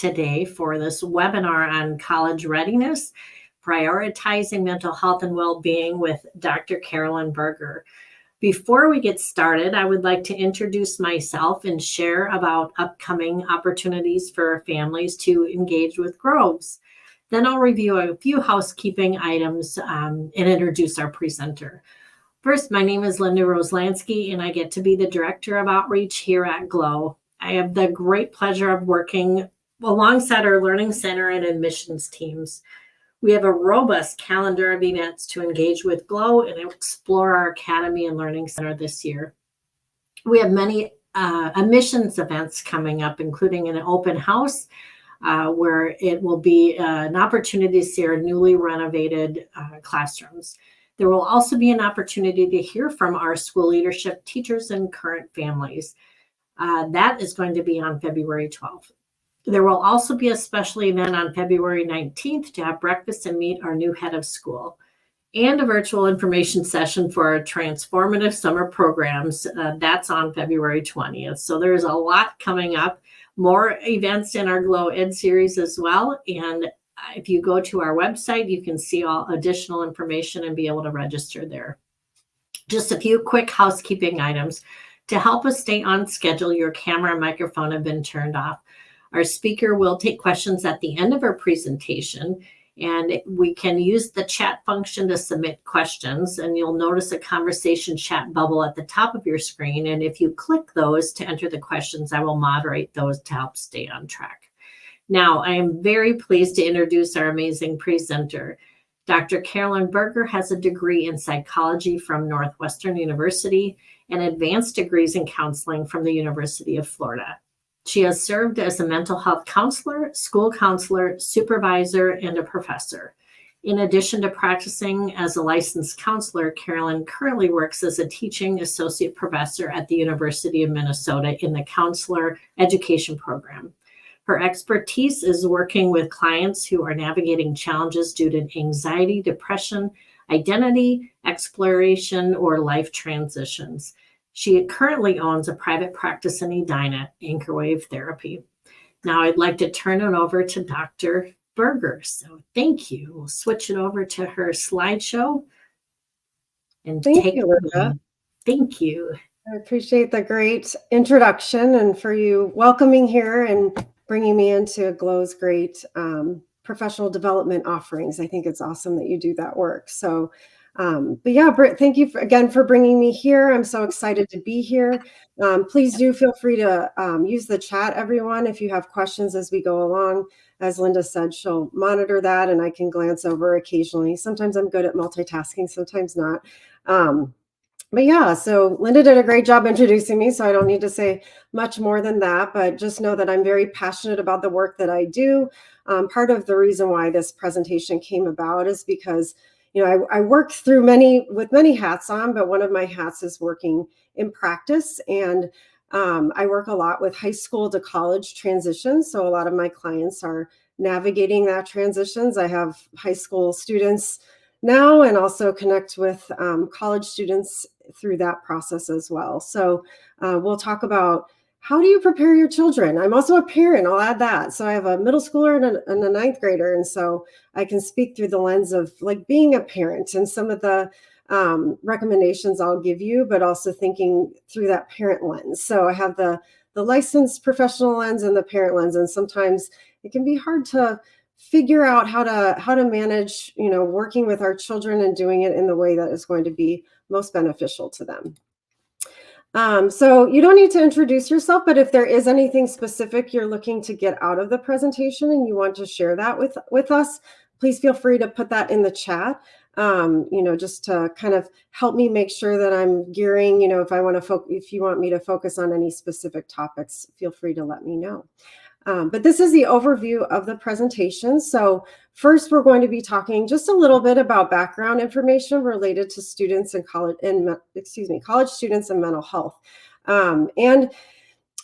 today for this webinar on college readiness, prioritizing mental health and well-being with Dr. Carolyn Berger. Before we get started, I would like to introduce myself and share about upcoming opportunities for families to engage with Groves. Then I'll review a few housekeeping items and introduce our presenter. First, my name is Linda Roslansky, and I get to be the Director of Outreach here at GLOW. I have the great pleasure of working alongside our Learning Center and admissions teams. We have a robust calendar of events to engage with GLOW and explore our Academy and Learning Center this year. We have many admissions events coming up, including an open house, where it will be an opportunity to see our newly renovated classrooms. There will also be an opportunity to hear from our school leadership, teachers, and current families. That is going to be on February 12th. There will also be a special event on February 19th to have breakfast and meet our new head of school, and a virtual information session for our transformative summer programs. That's on February 20th. So there's a lot coming up, more events in our GLOW Ed series as well. And if you go to our website, you can see all additional information and be able to register there. Just a few quick housekeeping items. To help us stay on schedule, your camera and microphone have been turned off. Our speaker will take questions at the end of our presentation, and we can use the chat function to submit questions, and you'll notice a conversation chat bubble at the top of your screen. And if you click those to enter the questions, I will moderate those to help stay on track. Now, I am very pleased to introduce our amazing presenter. Dr. Carolyn Berger has a degree in psychology from Northwestern University and advanced degrees in counseling from the University of Florida. She has served as a mental health counselor, school counselor, supervisor, and a professor. In addition to practicing as a licensed counselor, Carolyn currently works as a teaching associate professor at the University of Minnesota in the counselor education program. Her expertise is working with clients who are navigating challenges due to anxiety, depression, identity, exploration, or life transitions. She currently owns a private practice in Edina, Anchorwave Therapy. Now I'd like to turn it over to Dr. Berger. So thank you. We'll switch it over to her slideshow. And thank you, Linda. Thank you. I appreciate the great introduction and for you welcoming here and bringing me into GLOW's great professional development offerings. I think it's awesome that you do that work. So, but yeah, Britt, thank you again for bringing me here. I'm so excited to be here. Please do feel free to use the chat, everyone, if you have questions as we go along. As Linda said, she'll monitor that and I can glance over occasionally. Sometimes I'm good at multitasking, sometimes not. But yeah, so Linda did a great job introducing me, so I don't need to say much more than that, but just know that I'm very passionate about the work that I do. Part of the reason why this presentation came about is because, you know, I work through with many hats on, but one of my hats is working in practice. And I work a lot with high school to college transitions. So a lot of my clients are navigating that transitions. I have high school students now and also connect with college students through that process as well. So we'll talk about how do you prepare your children? I'm also a parent, I'll add that. So I have a middle schooler and a ninth grader. And so I can speak through the lens of like being a parent and some of the recommendations I'll give you, but also thinking through that parent lens. So I have the licensed professional lens and the parent lens. And sometimes it can be hard to figure out how to manage, you know, working with our children and doing it in the way that is going to be most beneficial to them. So you don't need to introduce yourself, but if there is anything specific you're looking to get out of the presentation and you want to share that with us, please feel free to put that in the chat, you know, just to kind of help me make sure that I'm gearing, you know, if you want me to focus on any specific topics, feel free to let me know. But this is the overview of the presentation. So first, we're going to be talking just a little bit about background information related to students and college students and mental health. And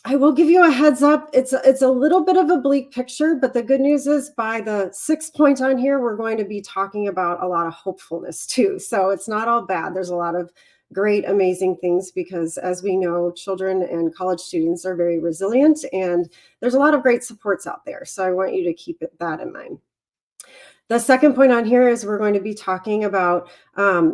I will give you a heads up. It's a little bit of a bleak picture, but the good news is by the 6th point on here, we're going to be talking about a lot of hopefulness too. So it's not all bad. There's a lot of great, amazing things because, as we know, children and college students are very resilient, and there's a lot of great supports out there. So I want you to keep that in mind. The second point on here is we're going to be talking about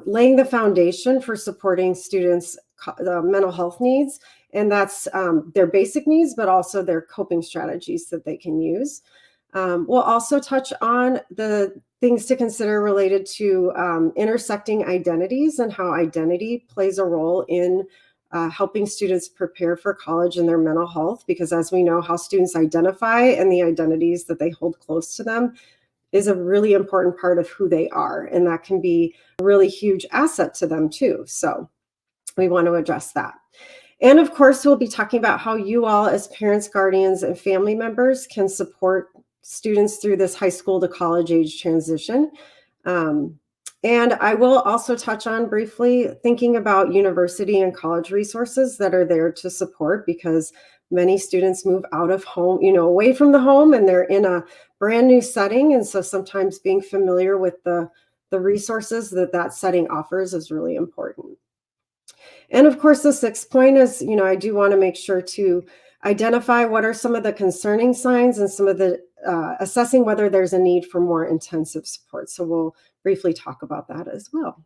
laying the foundation for supporting students' mental health needs, and that's their basic needs, but also their coping strategies that they can use. We'll also touch on the things to consider related to intersecting identities and how identity plays a role in helping students prepare for college and their mental health, because as we know, how students identify and the identities that they hold close to them is a really important part of who they are. And that can be a really huge asset to them too. So we want to address that. And of course, we'll be talking about how you all as parents, guardians, and family members can support students through this high school to college age transition. And I will also touch on briefly thinking about university and college resources that are there to support, because many students move out of home, away from the home, and they're in a brand new setting. And so sometimes being familiar with the resources that setting offers is really important. And of course, the sixth point is, I do want to make sure to identify what are some of the concerning signs and some of the assessing whether there's a need for more intensive support. So we'll briefly talk about that as well.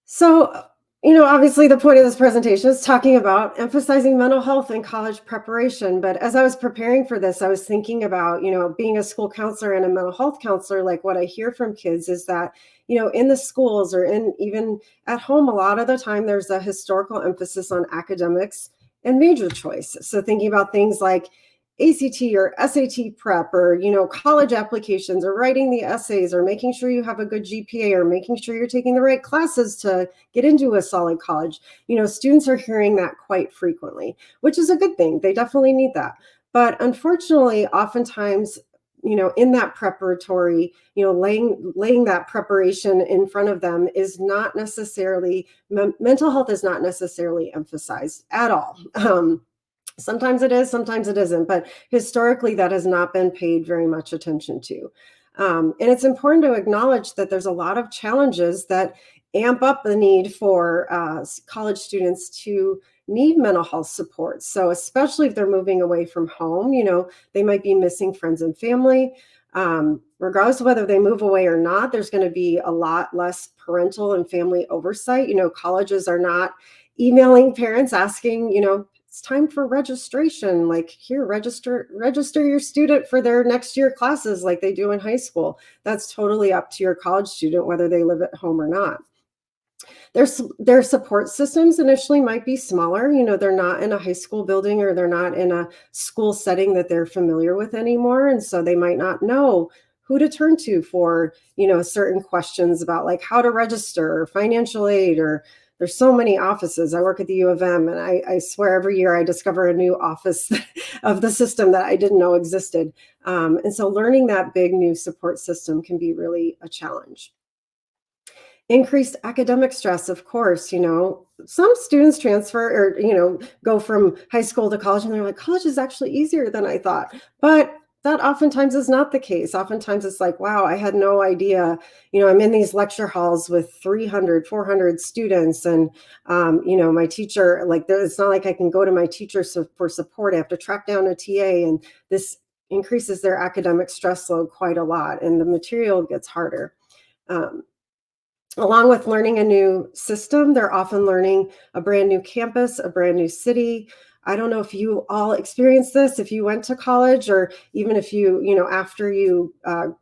So, obviously the point of this presentation is talking about emphasizing mental health in college preparation. But as I was preparing for this, I was thinking about, being a school counselor and a mental health counselor, like what I hear from kids is that, in the schools or even at home, a lot of the time there's a historical emphasis on academics and major choice. So thinking about things like ACT or SAT prep, or, college applications, or writing the essays, or making sure you have a good GPA, or making sure you're taking the right classes to get into a solid college. Students are hearing that quite frequently, which is a good thing. They definitely need that. But unfortunately, oftentimes, in that preparatory, laying that preparation in front of them is not necessarily, mental health is not necessarily emphasized at all. Sometimes it is, sometimes it isn't, but historically that has not been paid very much attention to. And it's important to acknowledge that there's a lot of challenges that amp up the need for college students to need mental health support. So especially if they're moving away from home, they might be missing friends and family. Regardless of whether they move away or not, there's going to be a lot less parental and family oversight. Colleges are not emailing parents asking, it's time for registration. Like, here, register your student for their next year classes like they do in high school. That's totally up to your college student, whether they live at home or not. Their support systems initially might be smaller. They're not in a high school building, or they're not in a school setting that they're familiar with anymore. And so they might not know who to turn to for, certain questions about like how to register or financial aid, or there's so many offices. I work at the U of M, and I swear every year I discover a new office of the system that I didn't know existed. And so learning that big new support system can be really a challenge. Increased academic stress, of course. Some students transfer or, go from high school to college, and they're like, college is actually easier than I thought. But that oftentimes is not the case. Oftentimes it's like, wow, I had no idea, I'm in these lecture halls with 300, 400 students. And, my teacher, like, it's not like I can go to my teacher for support. I have to track down a TA, and this increases their academic stress load quite a lot, and the material gets harder. Along with learning a new system, they're often learning a brand new campus, a brand new city. I don't know if you all experienced this, if you went to college, or even if you, after you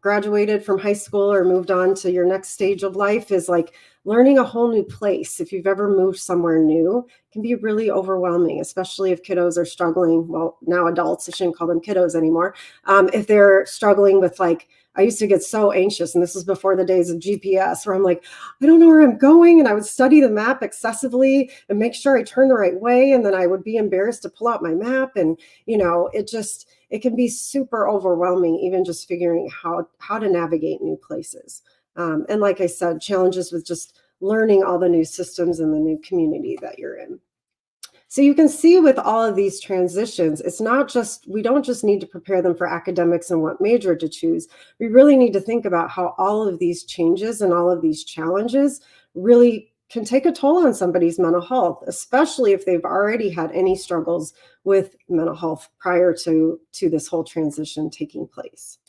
graduated from high school or moved on to your next stage of life, is like learning a whole new place. If you've ever moved somewhere new, it can be really overwhelming, especially if kiddos are struggling. Well, now adults, I shouldn't call them kiddos anymore. If they're struggling with, like, I used to get so anxious, and this was before the days of GPS, where I'm like, I don't know where I'm going. And I would study the map excessively and make sure I turn the right way. And then I would be embarrassed to pull out my map. And, it can be super overwhelming, even just figuring how to navigate new places. And like I said, challenges with just learning all the new systems and the new community that you're in. So you can see with all of these transitions, it's not just, we don't just need to prepare them for academics and what major to choose. We really need to think about how all of these changes and all of these challenges really can take a toll on somebody's mental health, especially if they've already had any struggles with mental health prior to this whole transition taking place.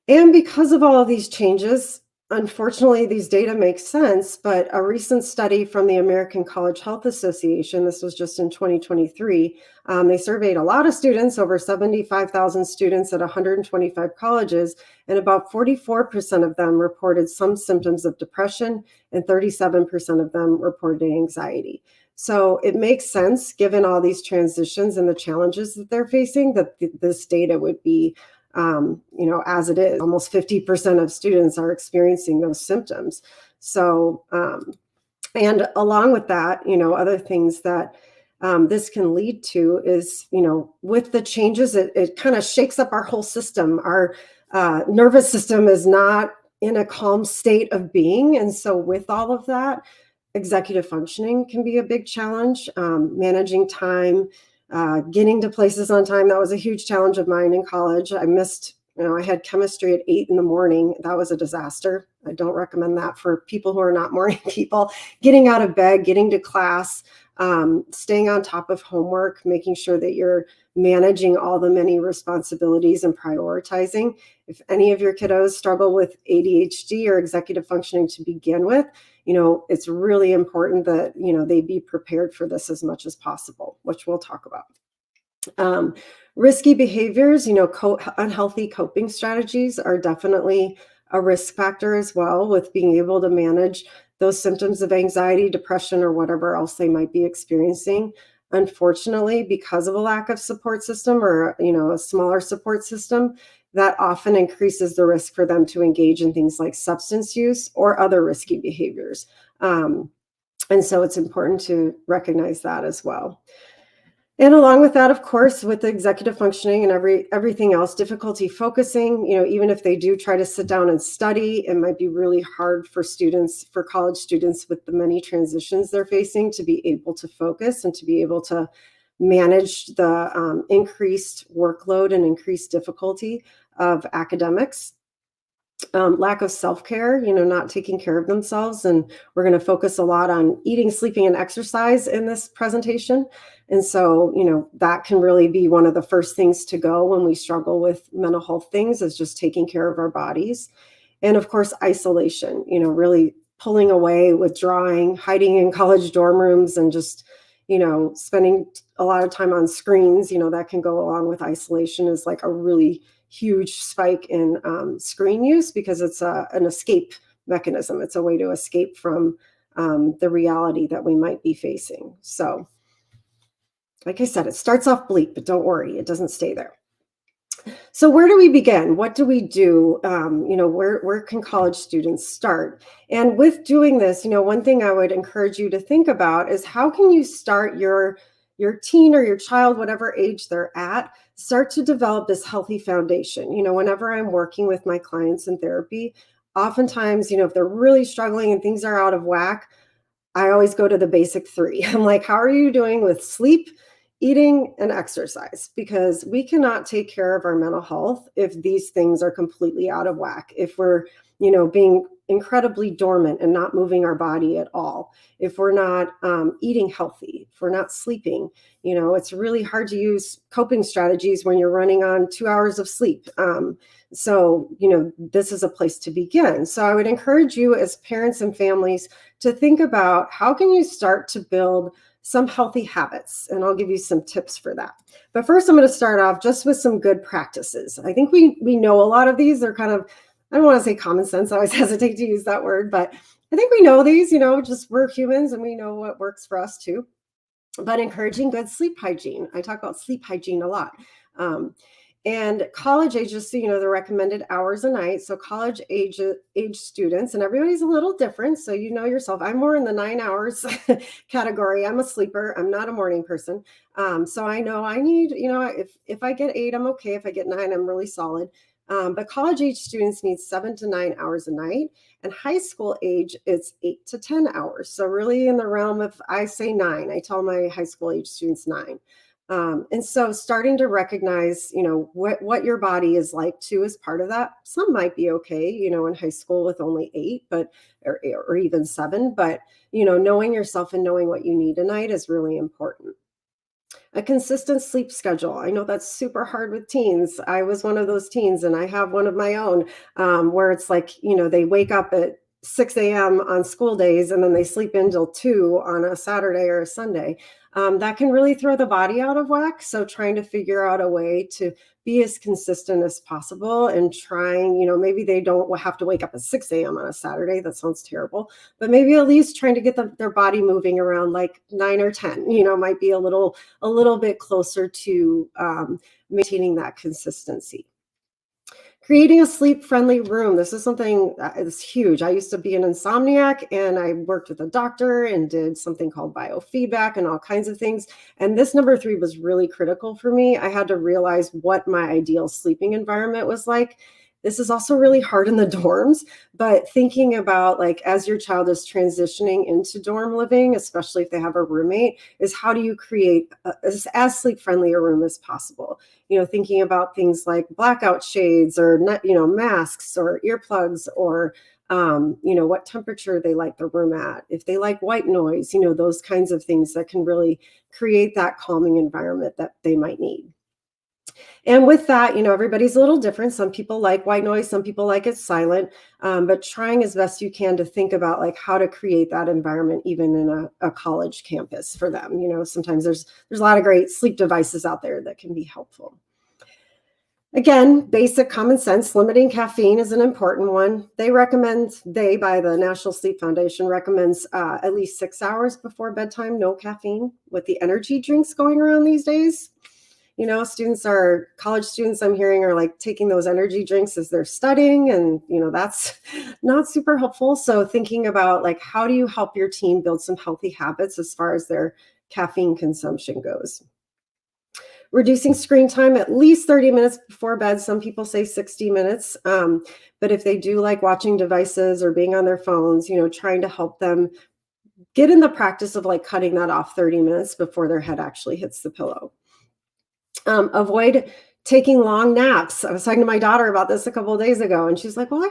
And because of all of these changes, unfortunately, these data make sense, but a recent study from the American College Health Association, this was just in 2023, they surveyed a lot of students, over 75,000 students at 125 colleges, and about 44% of them reported some symptoms of depression, and 37% of them reported anxiety. So it makes sense, given all these transitions and the challenges that they're facing, that this data would be as it is. Almost 50% of students are experiencing those symptoms. So, and along with that, other things that this can lead to is, with the changes, it kind of shakes up our whole system. Our nervous system is not in a calm state of being. And so with all of that, executive functioning can be a big challenge. Managing time, getting to places on time. That was a huge challenge of mine in college. I missed, I had chemistry at 8 in the morning. That was a disaster. I don't recommend that for people who are not morning people. Getting out of bed, getting to class, staying on top of homework, making sure that you're managing all the many responsibilities and prioritizing. If any of your kiddos struggle with ADHD or executive functioning to begin with, it's really important that, they be prepared for this as much as possible, which we'll talk about. Risky behaviors, unhealthy coping strategies are definitely a risk factor as well, with being able to manage those symptoms of anxiety, depression, or whatever else they might be experiencing. Unfortunately, because of a lack of support system, or, a smaller support system, that often increases the risk for them to engage in things like substance use or other risky behaviors. And so it's important to recognize that as well. And along with that, of course, with the executive functioning and everything else, difficulty focusing, even if they do try to sit down and study, it might be really hard for college students with the many transitions they're facing, to be able to focus and to be able to manage the increased workload and increased difficulty of academics. Lack of self-care, not taking care of themselves. And we're going to focus a lot on eating, sleeping, and exercise in this presentation. And so, that can really be one of the first things to go when we struggle with mental health things, is just taking care of our bodies. And of course, isolation, really pulling away, withdrawing, hiding in college dorm rooms, and just, spending a lot of time on screens, that can go along with isolation, is like a really huge spike in screen use, because it's an escape mechanism. It's a way to escape from the reality that we might be facing. So, like I said, it starts off bleak, but don't worry, it doesn't stay there. So where do we begin? What do we do? Where can college students start? And with doing this, one thing I would encourage you to think about is, how can you start your teen or your child, whatever age they're at, start to develop this healthy foundation. Whenever I'm working with my clients in therapy, oftentimes, if they're really struggling and things are out of whack, I always go to the basic 3. I'm like, how are you doing with sleep, eating, and exercise? Because we cannot take care of our mental health if these things are completely out of whack. If we're, being incredibly dormant and not moving our body at all, if we're not eating healthy, if we're not sleeping, it's really hard to use coping strategies when you're running on 2 hours of sleep. So, this is a place to begin. So I would encourage you as parents and families to think about, how can you start to build some healthy habits? And I'll give you some tips for that. But first, I'm going to start off just with some good practices. I think we know a lot of these. They're kind of, I don't want to say common sense. I always hesitate to use that word, but I think we know these, just we're humans and we know what works for us too. But encouraging good sleep hygiene. I talk about sleep hygiene a lot. And college age, just so you know, the recommended hours a night. So college age students, and everybody's a little different. So yourself. I'm more in the 9 hours category. I'm a sleeper. I'm not a morning person. So I know I need, if I get 8, I'm okay. If I get 9, I'm really solid. But college age students need 7 to 9 hours a night. And high school age, it's 8 to 10 hours. So really in the realm of, I say 9. I tell my high school age students 9. And so starting to recognize, what your body is like too is part of that. Some might be okay, in high school with only 8, or even 7, but, knowing yourself and knowing what you need a night is really important. A consistent sleep schedule. I know that's super hard with teens. I was one of those teens, and I have one of my own, where it's like, they wake up at 6 a.m. on school days and then they sleep until 2 on a Saturday or a Sunday. That can really throw the body out of whack. So trying to figure out a way to be as consistent as possible, and trying, maybe they don't have to wake up at 6 a.m. on a Saturday. That sounds terrible. But maybe at least trying to get their body moving around like 9 or 10, might be a little bit closer to maintaining that consistency. Creating a sleep-friendly room. This is something that is huge. I used to be an insomniac, and I worked with a doctor and did something called biofeedback and all kinds of things. And this number 3 was really critical for me. I had to realize what my ideal sleeping environment was like. This is also really hard in the dorms, but thinking about, like, as your child is transitioning into dorm living, especially if they have a roommate, is how do you create as sleep-friendly a room as possible? Thinking about things like blackout shades, or masks or earplugs, or what temperature they like the room at, if they like white noise, those kinds of things that can really create that calming environment that they might need. And with that, everybody's a little different. Some people like white noise, some people like it silent, but trying as best you can to think about, like, how to create that environment even in a college campus for them. Sometimes there's a lot of great sleep devices out there that can be helpful. Again, basic common sense, limiting caffeine is an important one. By the National Sleep Foundation, recommends at least 6 hours before bedtime, no caffeine. With the energy drinks going around these days, college students I'm hearing are like taking those energy drinks as they're studying, and that's not super helpful. So thinking about, like, how do you help your team build some healthy habits as far as their caffeine consumption goes. Reducing screen time at least 30 minutes before bed. Some people say 60 minutes. But if they do like watching devices or being on their phones, trying to help them get in the practice of, like, cutting that off 30 minutes before their head actually hits the pillow. Avoid taking long naps. I was talking to my daughter about this a couple of days ago, and she's like, well,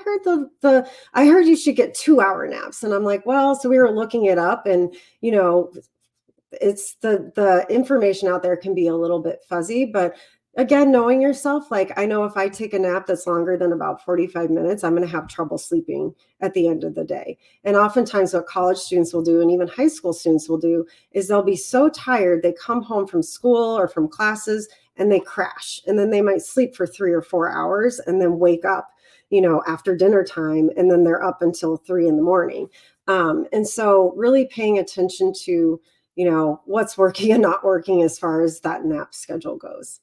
I heard you should get 2-hour naps. And I'm like, well, so we were looking it up, and, it's the information out there can be a little bit fuzzy, but again, knowing yourself, like, I know if I take a nap that's longer than about 45 minutes, I'm going to have trouble sleeping at the end of the day. And oftentimes what college students will do, and even high school students will do, is they'll be so tired, they come home from school or from classes and they crash, and then they might sleep for 3 or 4 hours and then wake up, after dinner time, and then they're up until 3 in the morning. And so really paying attention to what's working and not working as far as that nap schedule goes.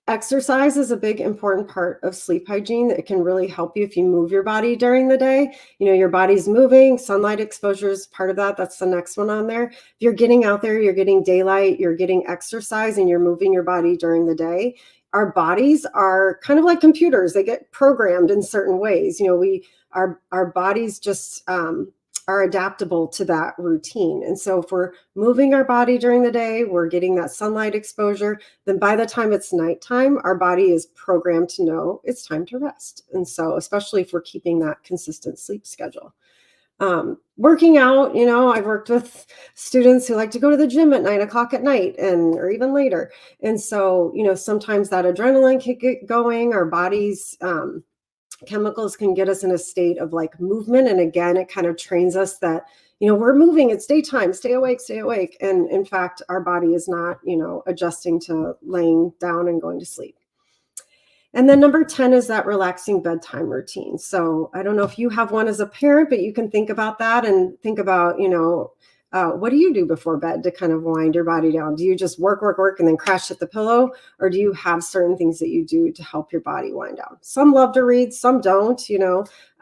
Exercise is a big important part of sleep hygiene. It can really help you if you move your body during the day. Your body's moving, sunlight exposure is part of that. That's the next one on there. If you're getting out there, you're getting daylight, you're getting exercise, and you're moving your body during the day. Our bodies are kind of like computers. They get programmed in certain ways. Our bodies just are adaptable to that routine. And so if we're moving our body during the day, we're getting that sunlight exposure, then by the time it's nighttime, our body is programmed to know it's time to rest. And so especially if we're keeping that consistent sleep schedule. Working out, I've worked with students who like to go to the gym at 9 o'clock at night or even later. And so, sometimes that adrenaline can get going. Our bodies, chemicals can get us in a state of, like, movement. And again, it kind of trains us that, we're moving, it's daytime, stay awake, stay awake. And in fact, our body is not, adjusting to laying down and going to sleep. And then number 10 is that relaxing bedtime routine. So I don't know if you have one as a parent, but you can think about that and think about, what do you do before bed to kind of wind your body down? Do you just work, and then crash at the pillow? Or do you have certain things that you do to help your body wind down? Some love to read, some don't,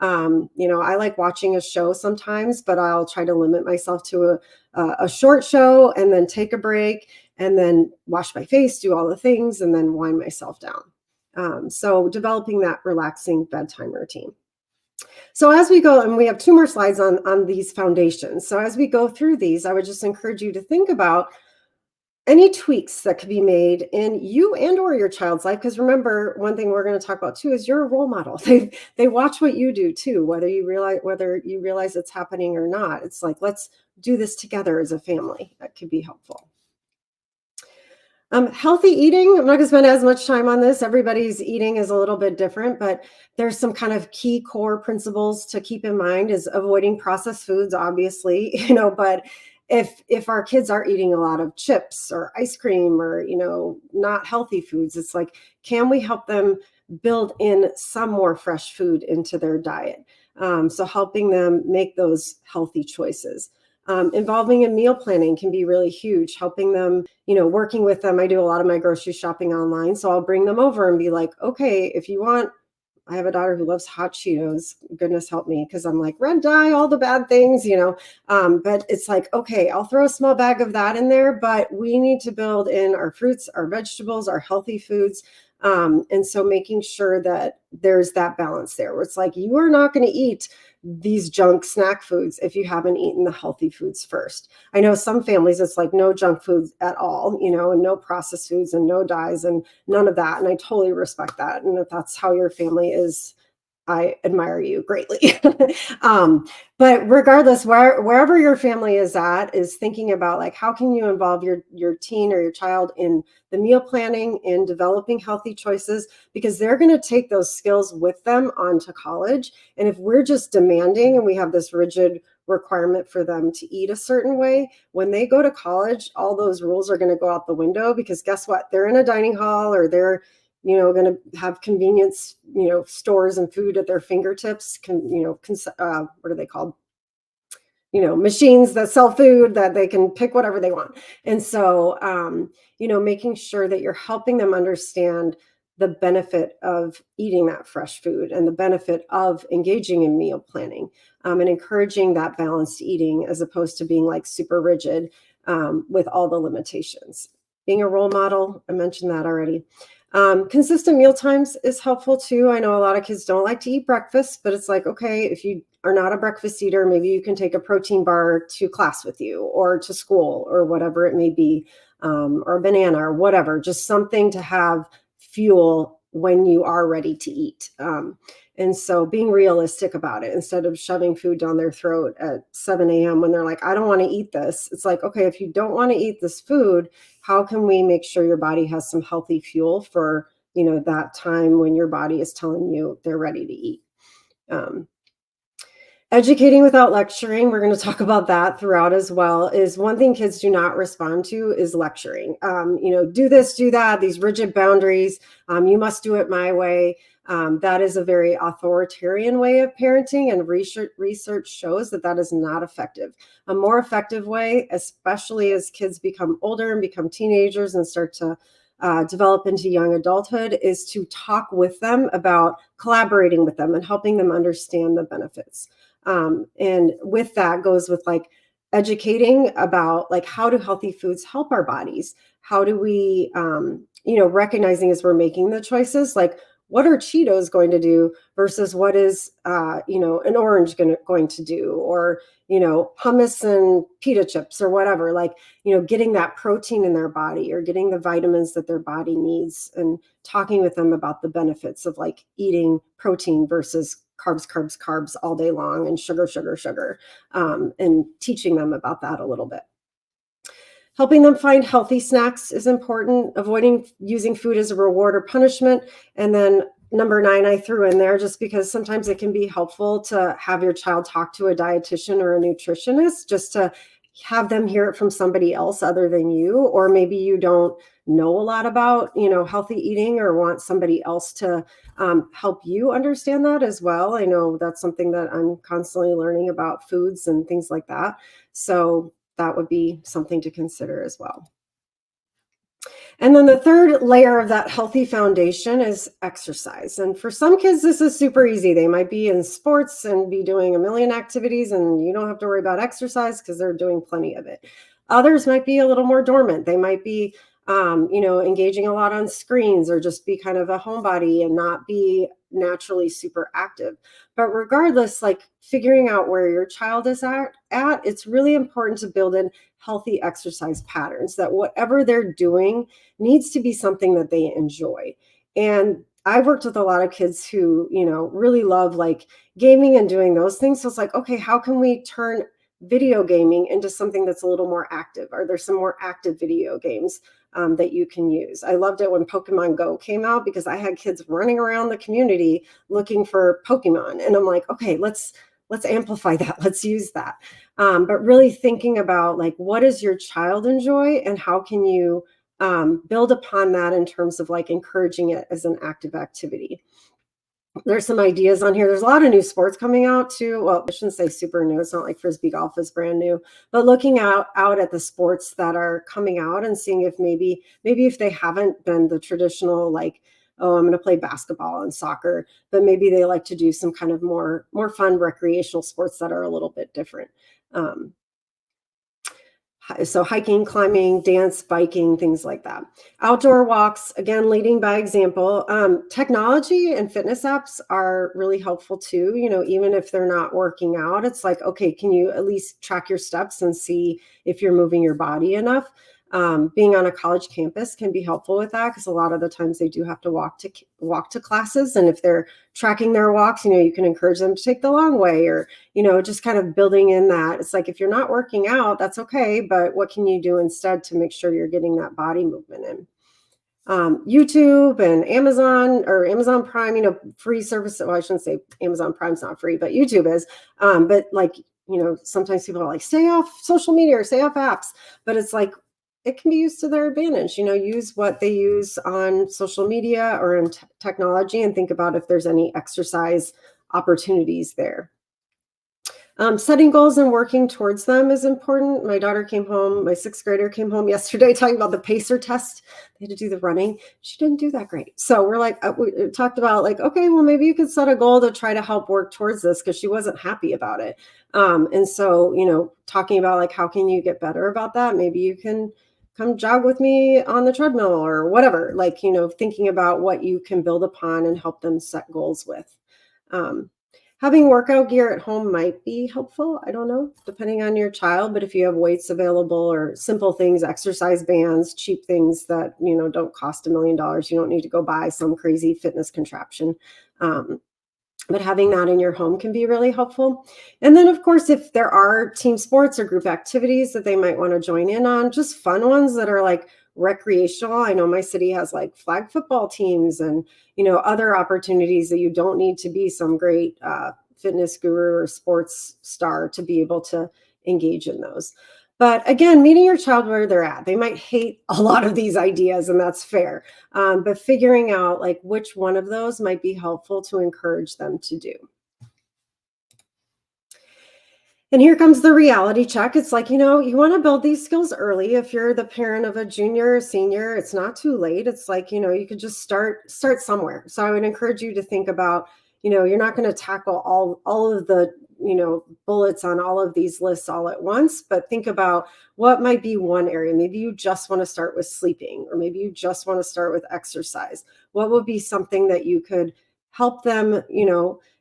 I like watching a show sometimes, but I'll try to limit myself to a short show and then take a break and then wash my face, do all the things, and then wind myself down. So developing that relaxing bedtime routine. So as we go, and we have 2 more slides on these foundations. So as we go through these, I would just encourage you to think about, any tweaks that could be made in you and or your child's life, because remember, one thing we're going to talk about too is you're a role model. They watch what you do too, whether you realize it's happening or not. It's like, let's do this together as a family. That could be helpful. Healthy eating, I'm not going to spend as much time on this. Everybody's eating is a little bit different, but there's some kind of key core principles to keep in mind is avoiding processed foods, obviously, but if our kids are eating a lot of chips or ice cream or, not healthy foods, it's like, can we help them build in some more fresh food into their diet? So helping them make those healthy choices. Involving in meal planning can be really huge, helping them, working with them. I do a lot of my grocery shopping online. So I'll bring them over and be like, okay, if you want, I have a daughter who loves hot Cheetos. Goodness help me. Cause I'm like red dye, all the bad things, but it's like, okay, I'll throw a small bag of that in there, but we need to build in our fruits, our vegetables, our healthy foods. And so making sure that there's that balance there where it's like, you are not going to eat these junk snack foods if you haven't eaten the healthy foods first. I know some families, it's like no junk foods at all, and no processed foods and no dyes and none of that. And I totally respect that. And if that's how your family is, I admire you greatly. But regardless, wherever your family is at, is thinking about like, how can you involve your teen or your child in the meal planning and developing healthy choices, because they're going to take those skills with them onto college. And if we're just demanding and we have this rigid requirement for them to eat a certain way, when they go to college, all those rules are going to go out the window, because guess what? They're in a dining hall or they're going to have convenience, stores and food at their fingertips. What are they called? Machines that sell food that they can pick whatever they want. And so, making sure that you're helping them understand the benefit of eating that fresh food and the benefit of engaging in meal planning, and encouraging that balanced eating as opposed to being like super rigid with all the limitations. Being a role model, I mentioned that already. Consistent meal times is helpful too. I know a lot of kids don't like to eat breakfast, but it's like, okay, if you are not a breakfast eater, maybe you can take a protein bar to class with you or to school or whatever it may be, or a banana or whatever, just something to have fuel when you are ready to eat. And so being realistic about it instead of shoving food down their throat at 7 a.m. when they're like, I don't want to eat this. It's like, okay, if you don't want to eat this food, how can we make sure your body has some healthy fuel for, that time when your body is telling you they're ready to eat? Educating without lecturing, we're going to talk about that throughout as well, is one thing kids do not respond to is lecturing. Do this, do that, these rigid boundaries. You must do it my way. That is a very authoritarian way of parenting, and research shows that is not effective. A more effective way, especially as kids become older and become teenagers and start to develop into young adulthood, is to talk with them about collaborating with them and helping them understand the benefits. And with that goes with like educating about like, how do healthy foods help our bodies? How do we, recognizing as we're making the choices, like, what are Cheetos going to do versus what is, an orange going to do, or, hummus and pita chips or whatever, like, getting that protein in their body or getting the vitamins that their body needs, and talking with them about the benefits of like eating protein versus carbs all day long and sugar, and teaching them about that a little bit. Helping them find healthy snacks is important. Avoiding using food as a reward or punishment. And then number 9, I threw in there just because sometimes it can be helpful to have your child talk to a dietitian or a nutritionist, just to have them hear it from somebody else other than you. Or maybe you don't know a lot about, healthy eating, or want somebody else to help you understand that as well. I know that's something that I'm constantly learning about foods and things like that. So that would be something to consider as well. And then the third layer of that healthy foundation is exercise. And for some kids, this is super easy. They might be in sports and be doing a million activities, and you don't have to worry about exercise because they're doing plenty of it. Others might be a little more dormant. They might be, engaging a lot on screens, or just be kind of a homebody and not be naturally super active. But regardless, like figuring out where your child is at, it's really important to build in healthy exercise patterns, that whatever they're doing needs to be something that they enjoy. And I've worked with a lot of kids who, really love like gaming and doing those things. So it's like, okay, how can we turn video gaming into something that's a little more active? Are there some more active video games that you can use? I loved it when Pokemon Go came out, because I had kids running around the community looking for Pokemon. And I'm like, okay, let's amplify that. Let's use that. But really thinking about like, what does your child enjoy and how can you build upon that in terms of like encouraging it as an active activity. There's some ideas on here. There's a lot of new sports coming out too. Well, I shouldn't say super new. It's not like Frisbee golf is brand new, but looking out at the sports that are coming out and seeing if maybe if they haven't been the traditional, like, oh, I'm going to play basketball and soccer, but maybe they like to do some kind of more fun recreational sports that are a little bit different. So hiking, climbing, dance, biking, things like that. Outdoor walks, again, leading by example. Technology and fitness apps are really helpful too. Even if they're not working out, it's like, okay, can you at least track your steps and see if you're moving your body enough? Being on a college campus can be helpful with that, because a lot of the times they do have to walk to classes. And if they're tracking their walks, you can encourage them to take the long way, or, just kind of building in that. It's like, if you're not working out, that's okay, but what can you do instead to make sure you're getting that body movement in? YouTube and Amazon Prime, free service. Well, I shouldn't say Amazon Prime's not free, but YouTube is. But like, sometimes people are like, stay off social media or stay off apps, but it's like, it can be used to their advantage. Use what they use on social media or in technology, and think about if there's any exercise opportunities there. Setting goals and working towards them is important. My daughter came home, my 6th grader came home yesterday talking about the pacer test. They had to do the running. She didn't do that great. So we're like, we talked about like, okay, well, maybe you could set a goal to try to help work towards this, because she wasn't happy about it. And so, talking about like, how can you get better about that? Maybe you can come jog with me on the treadmill or whatever, like, thinking about what you can build upon and help them set goals with. Having workout gear at home might be helpful. I don't know, depending on your child, but if you have weights available or simple things, exercise bands, cheap things that, don't cost $1 million, you don't need to go buy some crazy fitness contraption. But having that in your home can be really helpful. And then, of course, if there are team sports or group activities that they might want to join in on, just fun ones that are like recreational. I know my city has like flag football teams and, other opportunities that you don't need to be some great fitness guru or sports star to be able to engage in those. But again, meeting your child where they're at. They might hate a lot of these ideas, and that's fair. But figuring out like which one of those might be helpful to encourage them to do. And here comes the reality check. It's like, you want to build these skills early. If you're the parent of a junior or senior, it's not too late. It's like, you could just start somewhere. So I would encourage you to think about, you're not going to tackle all of the, bullets on all of these lists all at once, but think about what might be one area. Maybe you just want to start with sleeping, or maybe you just want to start with exercise. What would be something that you could help them,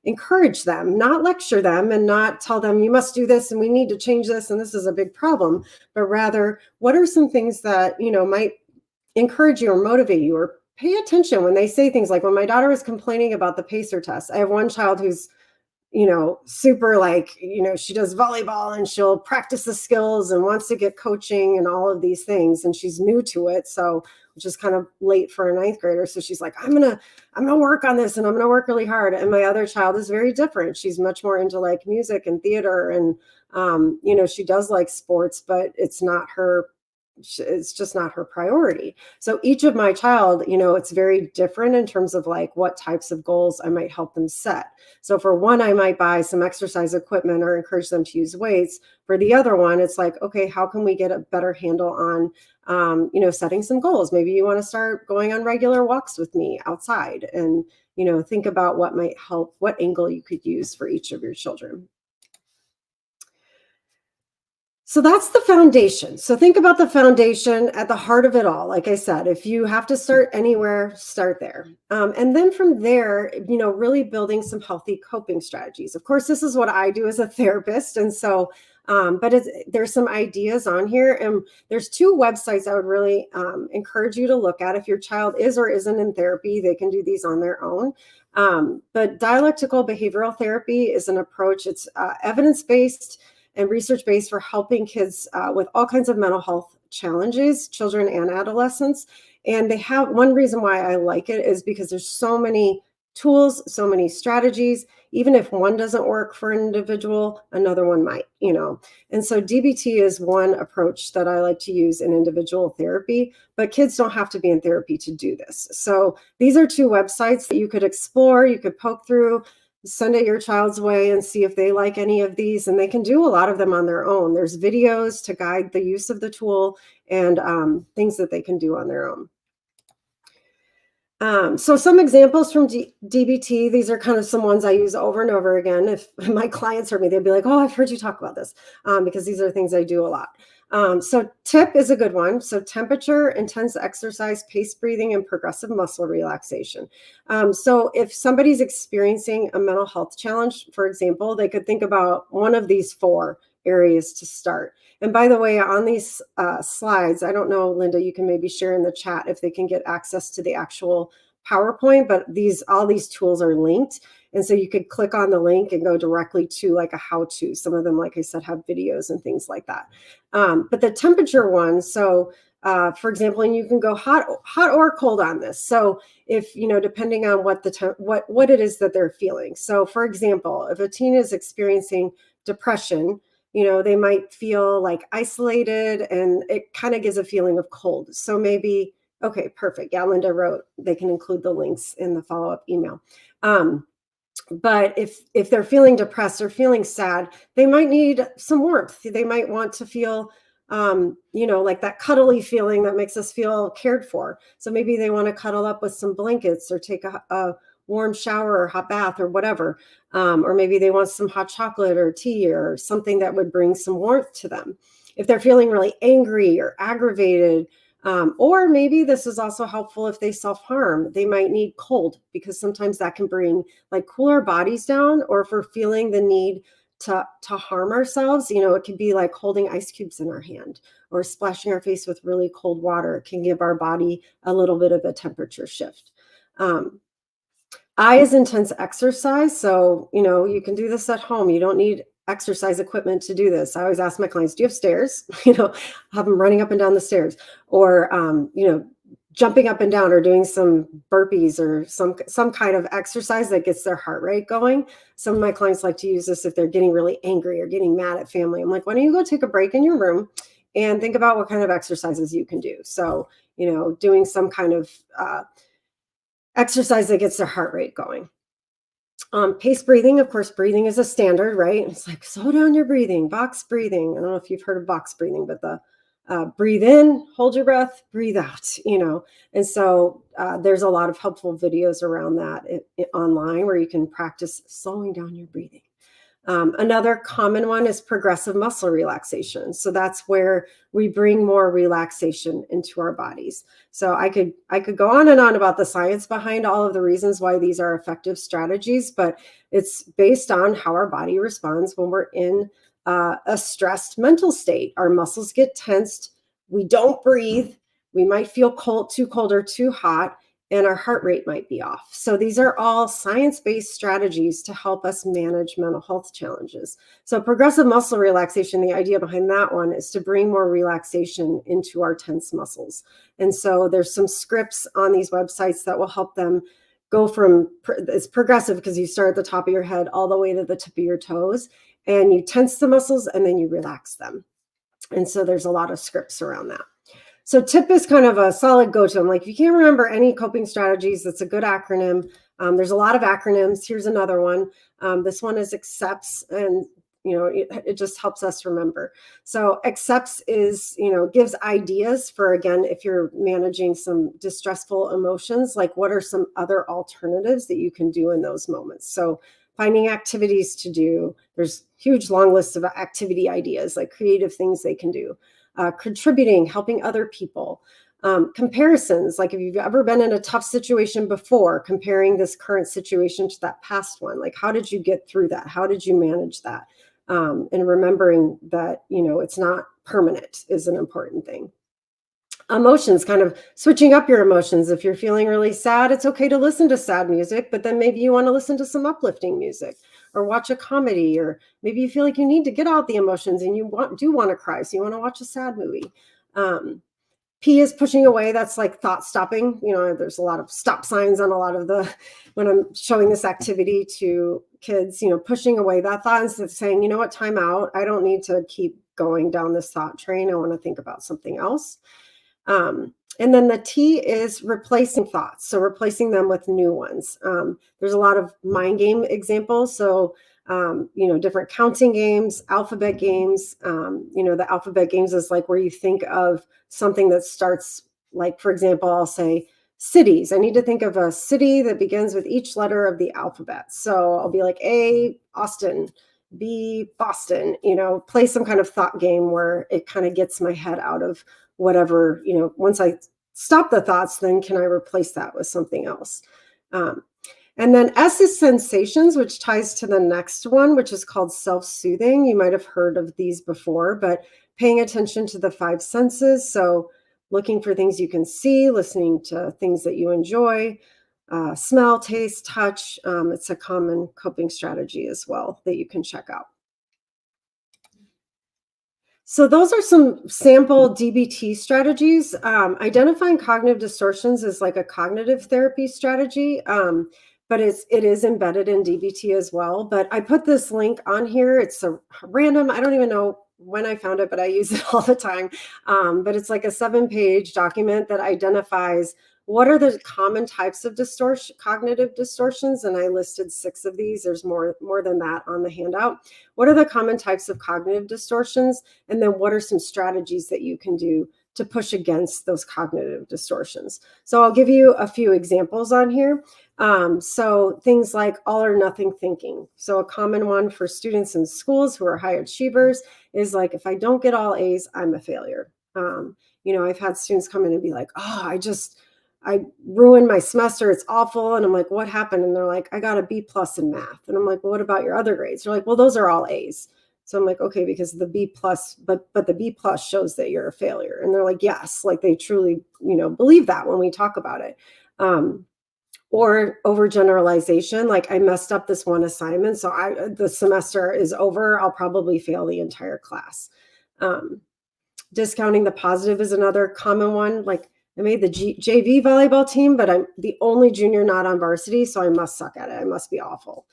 encourage them, not lecture them and not tell them you must do this and we need to change this and this is a big problem, but rather what are some things that, might encourage you or motivate you, or pay attention when they say things like, when my daughter was complaining about the pacer test, I have one child who's, super like, she does volleyball and she'll practice the skills and wants to get coaching and all of these things. And she's new to it. So, which is kind of late for a 9th grader. So she's like, I'm going to work on this and I'm going to work really hard. And my other child is very different. She's much more into like music and theater. And, she does like sports, but it's just not her priority. So each of my child, it's very different in terms of like what types of goals I might help them set. So for one, I might buy some exercise equipment or encourage them to use weights. For the other one, it's like, okay, how can we get a better handle on, setting some goals? Maybe you want to start going on regular walks with me outside and, think about what might help, what angle you could use for each of your children. So that's the foundation. So think about the foundation at the heart of it all. Like I said, if you have to start anywhere, start there. And then from there, really building some healthy coping strategies. Of course, this is what I do as a therapist. And so, but there's some ideas on here. And there's 2 websites I would really encourage you to look at. If your child is or isn't in therapy, they can do these on their own. But dialectical behavioral therapy is an approach. It's evidence-based and research-based for helping kids with all kinds of mental health challenges, children and adolescents. And they have one reason why I like it is because there's so many tools, so many strategies. Even if one doesn't work for an individual, another one might, And so DBT is one approach that I like to use in individual therapy, but kids don't have to be in therapy to do this. So these are 2 websites that you could explore, you could poke through, send it your child's way and see if they like any of these. And they can do a lot of them on their own. There's videos to guide the use of the tool and things that they can do on their own. So some examples from DBT, these are kind of some ones I use over and over again. If my clients heard me, they'd be like, oh, I've heard you talk about this, because these are things I do a lot. So TIP is a good one. So temperature, intense exercise, paced breathing, and progressive muscle relaxation. So if somebody's experiencing a mental health challenge, for example, they could think about one of these 4 areas to start. And by the way, on these slides, I don't know, Linda, you can maybe share in the chat if they can get access to the actual PowerPoint, but all these tools are linked. And so you could click on the link and go directly to like a how-to. Some of them, like I said, have videos and things like that. But the temperature one, so for example, and you can go hot or cold on this. So if, depending on what what it is that they're feeling. So for example, if a teen is experiencing depression, they might feel like isolated and it kind of gives a feeling of cold. So maybe, okay, perfect. Yeah, Linda wrote, they can include the links in the follow-up email. But if they're feeling depressed or feeling sad, they might need some warmth. They might want to feel, like that cuddly feeling that makes us feel cared for. So maybe they want to cuddle up with some blankets or take a warm shower or hot bath or whatever. Or maybe they want some hot chocolate or tea or something that would bring some warmth to them. If they're feeling really angry or aggravated, or maybe this is also helpful if they self-harm, they might need cold because sometimes that can bring like cool our bodies down, or if we're feeling the need to harm ourselves, it can be like holding ice cubes in our hand or splashing our face with really cold water. It can give our body a little bit of a temperature shift. I is intense exercise. So, you can do this at home. You don't need exercise equipment to do this. I always ask my clients, do you have stairs? Have them running up and down the stairs, or, jumping up and down or doing some burpees or some kind of exercise that gets their heart rate going. Some of my clients like to use this if they're getting really angry or getting mad at family. I'm like, why don't you go take a break in your room and think about what kind of exercises you can do? So, doing some kind of exercise that gets their heart rate going. Paced breathing, of course, breathing is a standard, right? It's like, slow down your breathing, box breathing. I don't know if you've heard of box breathing, but the breathe in, hold your breath, breathe out, And so there's a lot of helpful videos around that online where you can practice slowing down your breathing. Another common one is progressive muscle relaxation. So that's where we bring more relaxation into our bodies. So I could go on and on about the science behind all of the reasons why these are effective strategies, but it's based on how our body responds when we're in a stressed mental state. Our muscles get tensed. We don't breathe. We might feel too cold or too hot, and our heart rate might be off. So these are all science-based strategies to help us manage mental health challenges. So progressive muscle relaxation, the idea behind that one is to bring more relaxation into our tense muscles. And so there's some scripts on these websites that will help them go from, it's progressive because you start at the top of your head all the way to the tip of your toes, and you tense the muscles and then you relax them. And so there's a lot of scripts around that. So TIP is kind of a solid go-to. I'm like, if you can't remember any coping strategies, that's a good acronym. There's a lot of acronyms. Here's another one. This one is ACCEPTS, and it just helps us remember. So ACCEPTS is, gives ideas for, again, if you're managing some distressful emotions, like what are some other alternatives that you can do in those moments. So finding activities to do. There's huge long lists of activity ideas, like creative things they can do. Contributing, helping other people. Comparisons, like if you've ever been in a tough situation before, comparing this current situation to that past one, like how did you get through that? How did you manage that? And remembering that, it's not permanent is an important thing. Emotions, kind of switching up your emotions. If you're feeling really sad, it's okay to listen to sad music, but then maybe you want to listen to some uplifting music or watch a comedy, or maybe you feel like you need to get out the emotions and you do want to cry, so you want to watch a sad movie. P is pushing away. That's like thought stopping. There's a lot of stop signs on a lot of when I'm showing this activity to kids, pushing away that thought instead of saying, you know what, time out. I don't need to keep going down this thought train. I want to think about something else. And then the T is replacing thoughts. So replacing them with new ones. There's a lot of mind game examples. So, different counting games, alphabet games. The alphabet games is like where you think of something that starts, like, for example, I'll say cities. I need to think of a city that begins with each letter of the alphabet. So I'll be like A, Austin, B, Boston, play some kind of thought game where it kind of gets my head out of whatever, once I stop the thoughts, then can I replace that with something else? And then S is sensations, which ties to the next one, which is called self-soothing. You might have heard of these before, but paying attention to the 5 senses. So looking for things you can see, listening to things that you enjoy, smell, taste, touch. It's a common coping strategy as well that you can check out. So those are some sample DBT strategies. Identifying cognitive distortions is like a cognitive therapy strategy, but it is embedded in DBT as well. But I put this link on here. It's a random, I don't even know when I found it, but I use it all the time. But it's like a 7-page document that identifies what are the common types of cognitive distortions? And I listed 6 of these. There's more than that on the handout. What are the common types of cognitive distortions? And then what are some strategies that you can do to push against those cognitive distortions? So I'll give you a few examples on here. So things like all or nothing thinking. So a common one for students in schools who are high achievers is like, if I don't get all A's, I'm a failure. I've had students come in and be like, oh, I ruined my semester. It's awful. And I'm like, what happened? And they're like, I got a B+ in math. And I'm like, well, what about your other grades? They're like, well, those are all A's. So I'm like, okay, because the B+, but the B+ shows that you're a failure. And they're like, yes, like they truly, believe that when we talk about it. Or overgeneralization, like I messed up this one assignment, so the semester is over. I'll probably fail the entire class. Discounting the positive is another common one. Like I made the JV volleyball team, but I'm the only junior not on varsity, so I must suck at it. I must be awful.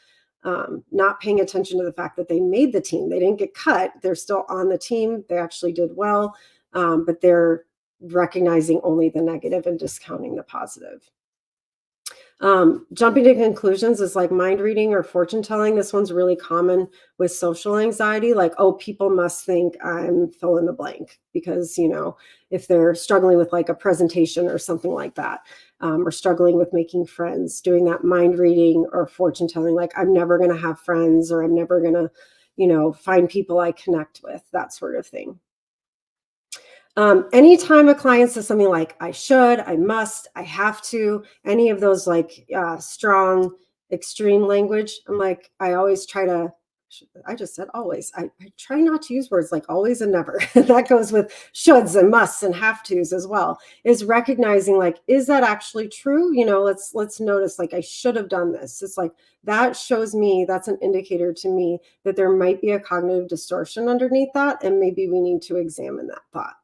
Not paying attention to the fact that they made the team. They didn't get cut. They're still on the team. They actually did well, but they're recognizing only the negative and discounting the positive. Jumping to conclusions is like mind reading or fortune telling. This one's really common with social anxiety. Like, oh, people must think I'm fill in the blank because, if they're struggling with like a presentation or something like that, or struggling with making friends, doing that mind reading or fortune telling, like I'm never going to have friends, or I'm never going to, find people I connect with, that sort of thing. Anytime a client says something like, I should, I must, I have to, any of those like strong, extreme language, I'm like, I just said always. I try not to use words like always and never. That goes with shoulds and musts and have tos as well, is recognizing like, is that actually true? Let's notice like, I should have done this. It's like, that shows me, that's an indicator to me that there might be a cognitive distortion underneath that. And maybe we need to examine that thought.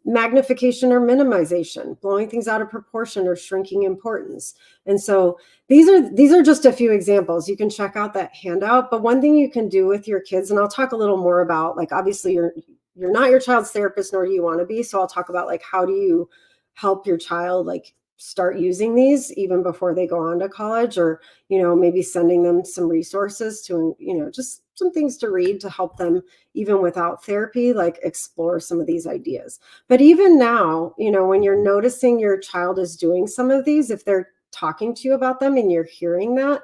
Magnification or minimization, blowing things out of proportion or shrinking importance. And so these are just a few examples. You can check out that handout, but one thing you can do with your kids, and I'll talk a little more about, like, obviously you're not your child's therapist, nor do you want to be. So I'll talk about like, how do you help your child like start using these even before they go on to college, or, maybe sending them some resources to, just some things to read to help them even without therapy, like explore some of these ideas. But even now, when you're noticing your child is doing some of these, if they're talking to you about them and you're hearing that,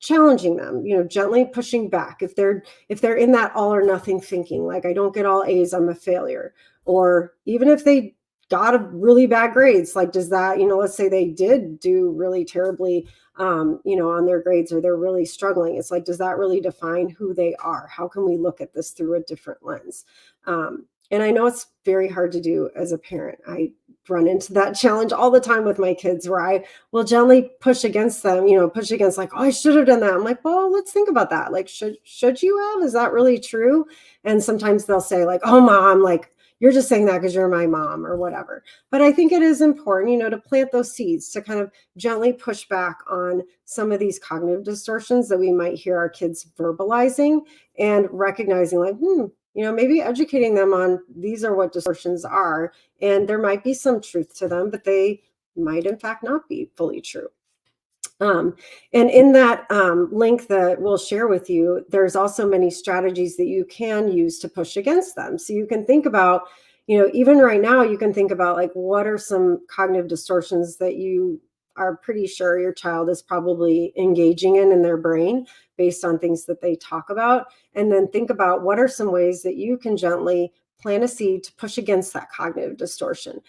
challenging them, gently pushing back. If they're in that all or nothing thinking, like, I don't get all A's, I'm a failure. Or even if they got a really bad grades, like, does that, let's say they did do really terribly, on their grades, or they're really struggling. It's like, does that really define who they are? How can we look at this through a different lens? And I know it's very hard to do as a parent. I run into that challenge all the time with my kids, where I will gently push against them, push against, like, oh, I should have done that. I'm like, well, let's think about that. Like, should you have? Is that really true? And sometimes they'll say, like, oh, mom, like, you're just saying that because you're my mom or whatever. But I think it is important, to plant those seeds, to kind of gently push back on some of these cognitive distortions that we might hear our kids verbalizing, and recognizing, like, maybe educating them on, these are what distortions are, and there might be some truth to them, but they might in fact not be fully true. And in that link that we'll share with you, there's also many strategies that you can use to push against them. So you can think about, even right now, you can think about, like, what are some cognitive distortions that you are pretty sure your child is probably engaging in their brain based on things that they talk about. And then think about, what are some ways that you can gently plant a seed to push against that cognitive distortion.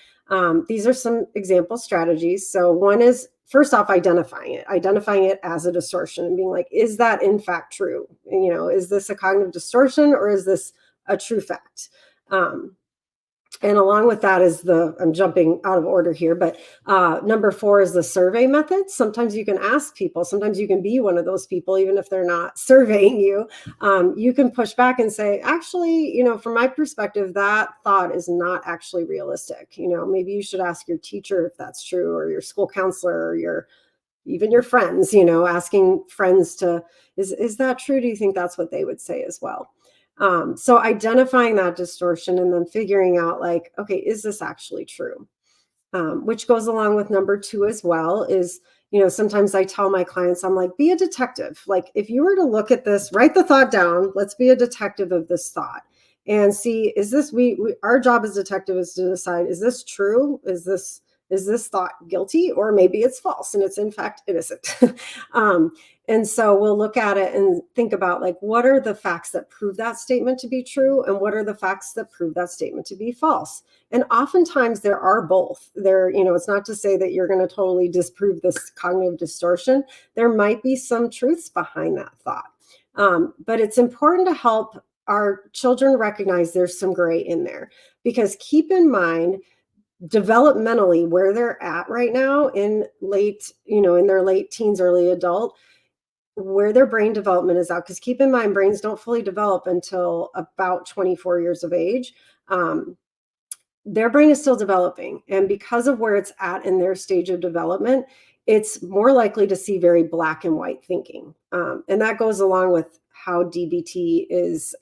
These are some example strategies. So one is, first off, identifying it as a distortion, and being like, is that in fact true? Is this a cognitive distortion, or is this a true fact? And along with that is I'm jumping out of order here, but number 4 is the survey method. Sometimes you can ask people, sometimes you can be one of those people, even if they're not surveying you. You can push back and say, actually, from my perspective, that thought is not actually realistic. Maybe you should ask your teacher if that's true, or your school counselor, or even your friends, asking friends is that true? Do you think that's what they would say as well? So identifying that distortion, and then figuring out, like, okay, is this actually true? Which goes along with number 2 as well, is, sometimes I tell my clients, I'm like, be a detective. Like, if you were to look at this, write the thought down, let's be a detective of this thought and see, is this, our job as detective is to decide, is this true? Is this thought guilty, or maybe it's false and it's in fact innocent? And so we'll look at it and think about, like, what are the facts that prove that statement to be true, and what are the facts that prove that statement to be false? And oftentimes there are both. It's not to say that you're going to totally disprove this cognitive distortion. There might be some truths behind that thought. But it's important to help our children recognize there's some gray in there, because keep in mind, developmentally, where they're at right now in their late teens, early adult, where their brain development is at, because keep in mind, brains don't fully develop until about 24 years of age. Their brain is still developing, and because of where it's at in their stage of development, it's more likely to see very black and white thinking. And that goes along with how DBT is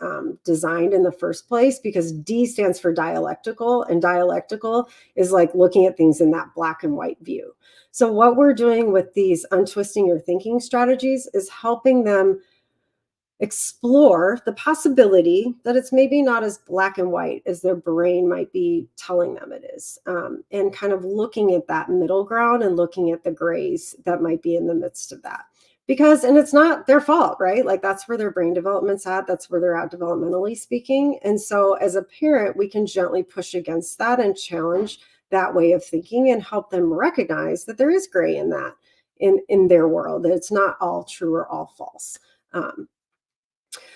designed in the first place, because D stands for dialectical, and dialectical is like looking at things in that black and white view. So what we're doing with these untwisting your thinking strategies is helping them explore the possibility that it's maybe not as black and white as their brain might be telling them it is, and kind of looking at that middle ground and looking at the grays that might be in the midst of that. And it's not their fault, right? Like, that's where their brain development's at. That's where they're at developmentally speaking. And so as a parent, we can gently push against that and challenge that way of thinking, and help them recognize that there is gray in that, in their world, that it's not all true or all false.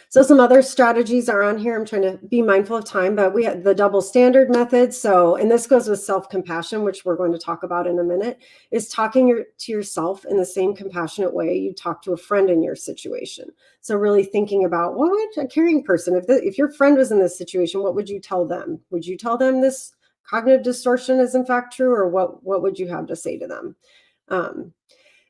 So some other strategies are on here. I'm trying to be mindful of time, but we have the double standard method. So, and this goes with self-compassion, which we're going to talk about in a minute, is talking to yourself in the same compassionate way you talk to a friend in your situation. So really thinking about, what would a caring person, if your friend was in this situation, what would you tell them? Would you tell them this cognitive distortion is in fact true, or what would you have to say to them?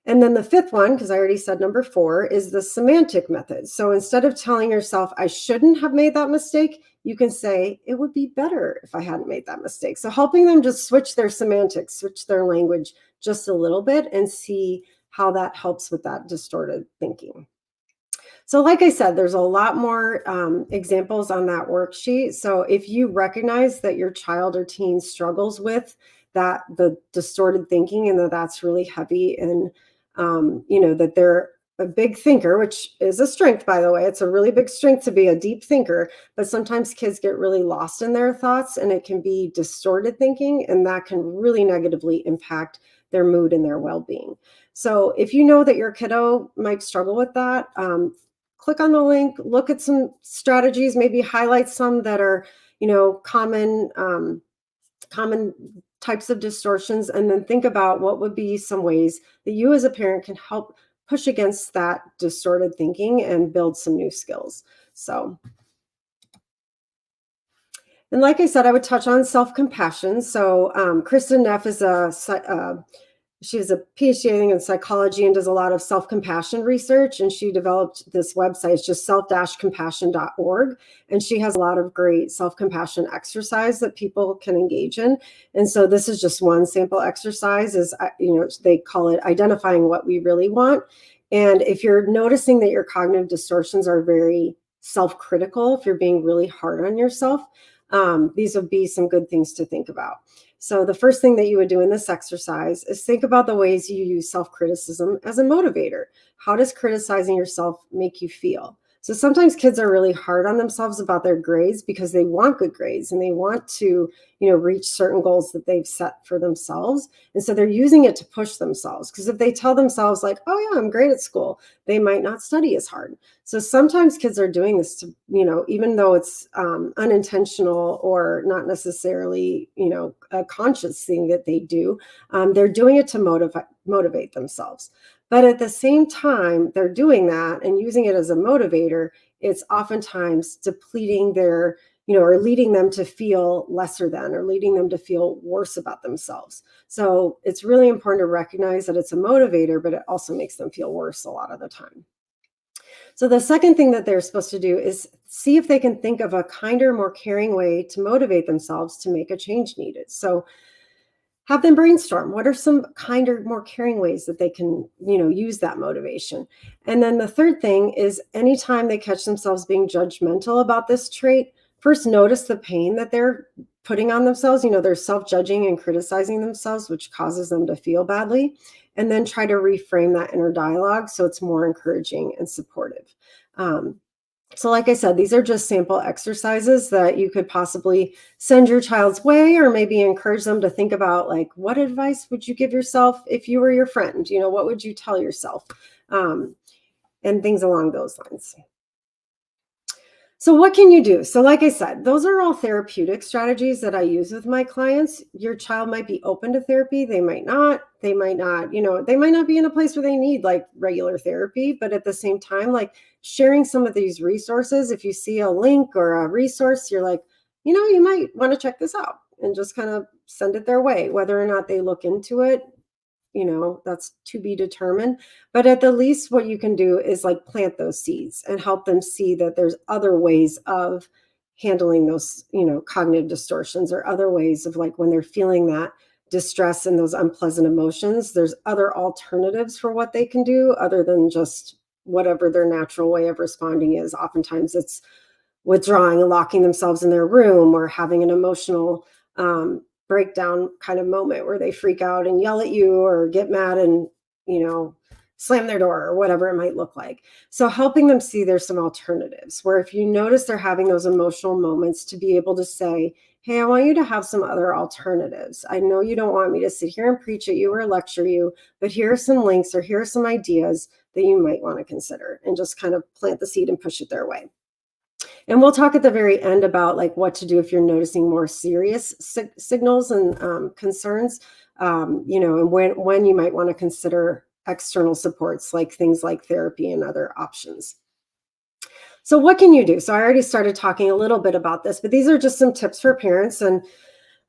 And then the 5th one, because I already said number 4, is the semantic method. So instead of telling yourself, I shouldn't have made that mistake, you can say, it would be better if I hadn't made that mistake. So helping them just switch their semantics, switch their language just a little bit, and see how that helps with that distorted thinking. So like I said, there's a lot more examples on that worksheet. So if you recognize that your child or teen struggles with the distorted thinking, and that's really heavy, and that they're a big thinker, which is a strength, by the way. It's a really big strength to be a deep thinker, but sometimes kids get really lost in their thoughts and it can be distorted thinking, and that can really negatively impact their mood and their well-being. So if you know that your kiddo might struggle with that, click on the link, look at some strategies, maybe highlight some that are, common types of distortions, and then think about what would be some ways that you as a parent can help push against that distorted thinking and build some new skills. So, and like I said, I would touch on self-compassion. So, Kristen Neff is she has a PhD, I think, in psychology and does a lot of self-compassion research. And she developed this website. It's just self-compassion.org. And she has a lot of great self-compassion exercise that people can engage in. And so this is just one sample exercise is, they call it identifying what we really want. And if you're noticing that your cognitive distortions are very self-critical, if you're being really hard on yourself, these would be some good things to think about. So the first thing that you would do in this exercise is think about the ways you use self-criticism as a motivator. How does criticizing yourself make you feel? So sometimes kids are really hard on themselves about their grades because they want good grades and they want to, reach certain goals that they've set for themselves. And so they're using it to push themselves. Because if they tell themselves like, oh yeah, I'm great at school, they might not study as hard. So sometimes kids are doing this to, even though it's unintentional or not necessarily, a conscious thing that they do, they're doing it to motivate themselves. But at the same time, they're doing that and using it as a motivator, it's oftentimes depleting their, or leading them to feel lesser than, or leading them to feel worse about themselves. So it's really important to recognize that it's a motivator, but it also makes them feel worse a lot of the time. So the second thing that they're supposed to do is see if they can think of a kinder, more caring way to motivate themselves to make a change needed. So have them brainstorm. What are some kinder, more caring ways that they can, use that motivation? And then the third thing is anytime they catch themselves being judgmental about this trait, first notice the pain that they're putting on themselves. They're self-judging and criticizing themselves, which causes them to feel badly. And then try to reframe that inner dialogue so it's more encouraging and supportive. So like I said, these are just sample exercises that you could possibly send your child's way, or maybe encourage them to think about, like, what advice would you give yourself if you were your friend? What would you tell yourself? And things along those lines. So what can you do? So like I said, those are all therapeutic strategies that I use with my clients. Your child might be open to therapy. They might not, they might not be in a place where they need like regular therapy, but at the same time, like sharing some of these resources, if you see a link or a resource, you're like, you might want to check this out, and just kind of send it their way. Whether or not they look into it, that's to be determined. But at the least, what you can do is like plant those seeds and help them see that there's other ways of handling those, cognitive distortions, or other ways of, like, when they're feeling that distress and those unpleasant emotions, there's other alternatives for what they can do other than just whatever their natural way of responding is. Oftentimes it's withdrawing and locking themselves in their room, or having an emotional breakdown kind of moment where they freak out and yell at you or get mad and, slam their door, or whatever it might look like. So helping them see there's some alternatives, where if you notice they're having those emotional moments, to be able to say, hey, I want you to have some other alternatives. I know you don't want me to sit here and preach at you or lecture you, but here are some links, or here are some ideas that you might want to consider, and just kind of plant the seed and push it their way. And we'll talk at the very end about like what to do if you're noticing more serious signals and concerns, and when you might want to consider external supports, like things like therapy and other options. So what can you do? So I already started talking a little bit about this, but these are just some tips for parents. And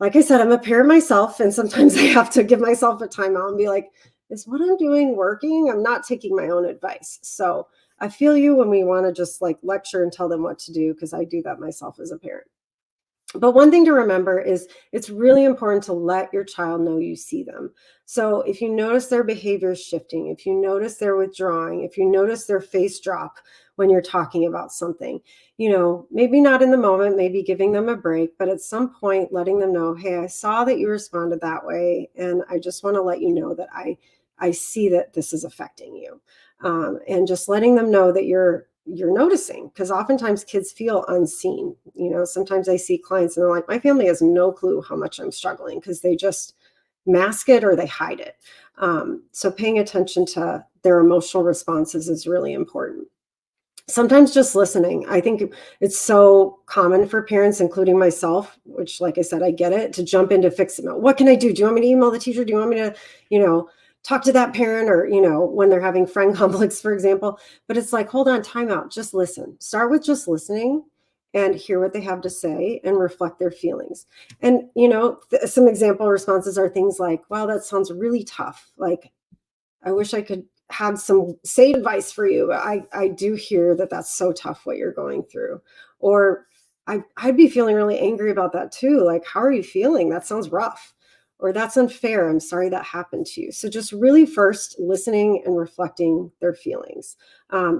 like I said, I'm a parent myself, and sometimes I have to give myself a timeout and be like, is what I'm doing working? I'm not taking my own advice. So I feel you when we want to just like lecture and tell them what to do, because I do that myself as a parent. But one thing to remember is it's really important to let your child know you see them. So if you notice their behavior shifting, if you notice they're withdrawing, if you notice their face drop when you're talking about something, maybe not in the moment, maybe giving them a break, but at some point letting them know, hey, I saw that you responded that way, and I just want to let you know that I see that this is affecting you. and just letting them know that you're noticing, because oftentimes kids feel unseen. Sometimes I see clients and they're like, my family has no clue how much I'm struggling, because they just mask it or they hide it. So paying attention to their emotional responses is really important. Sometimes just listening. I think it's so common for parents, including myself, which, like I said, I get it, to jump into fix it mode. What can I do? Do you want me to email the teacher? Do you want me to, talk to that parent? Or, when they're having friend conflicts, for example. But it's like, hold on, time out. Just listen. Start with just listening and hear what they have to say and reflect their feelings. And, some example responses are things like, wow, that sounds really tough. Like, I wish I could have some sage advice for you. I do hear that that's so tough what you're going through. Or I'd be feeling really angry about that too. Like, how are you feeling? That sounds rough. Or that's unfair. I'm sorry that happened to you. So just really first listening and reflecting their feelings.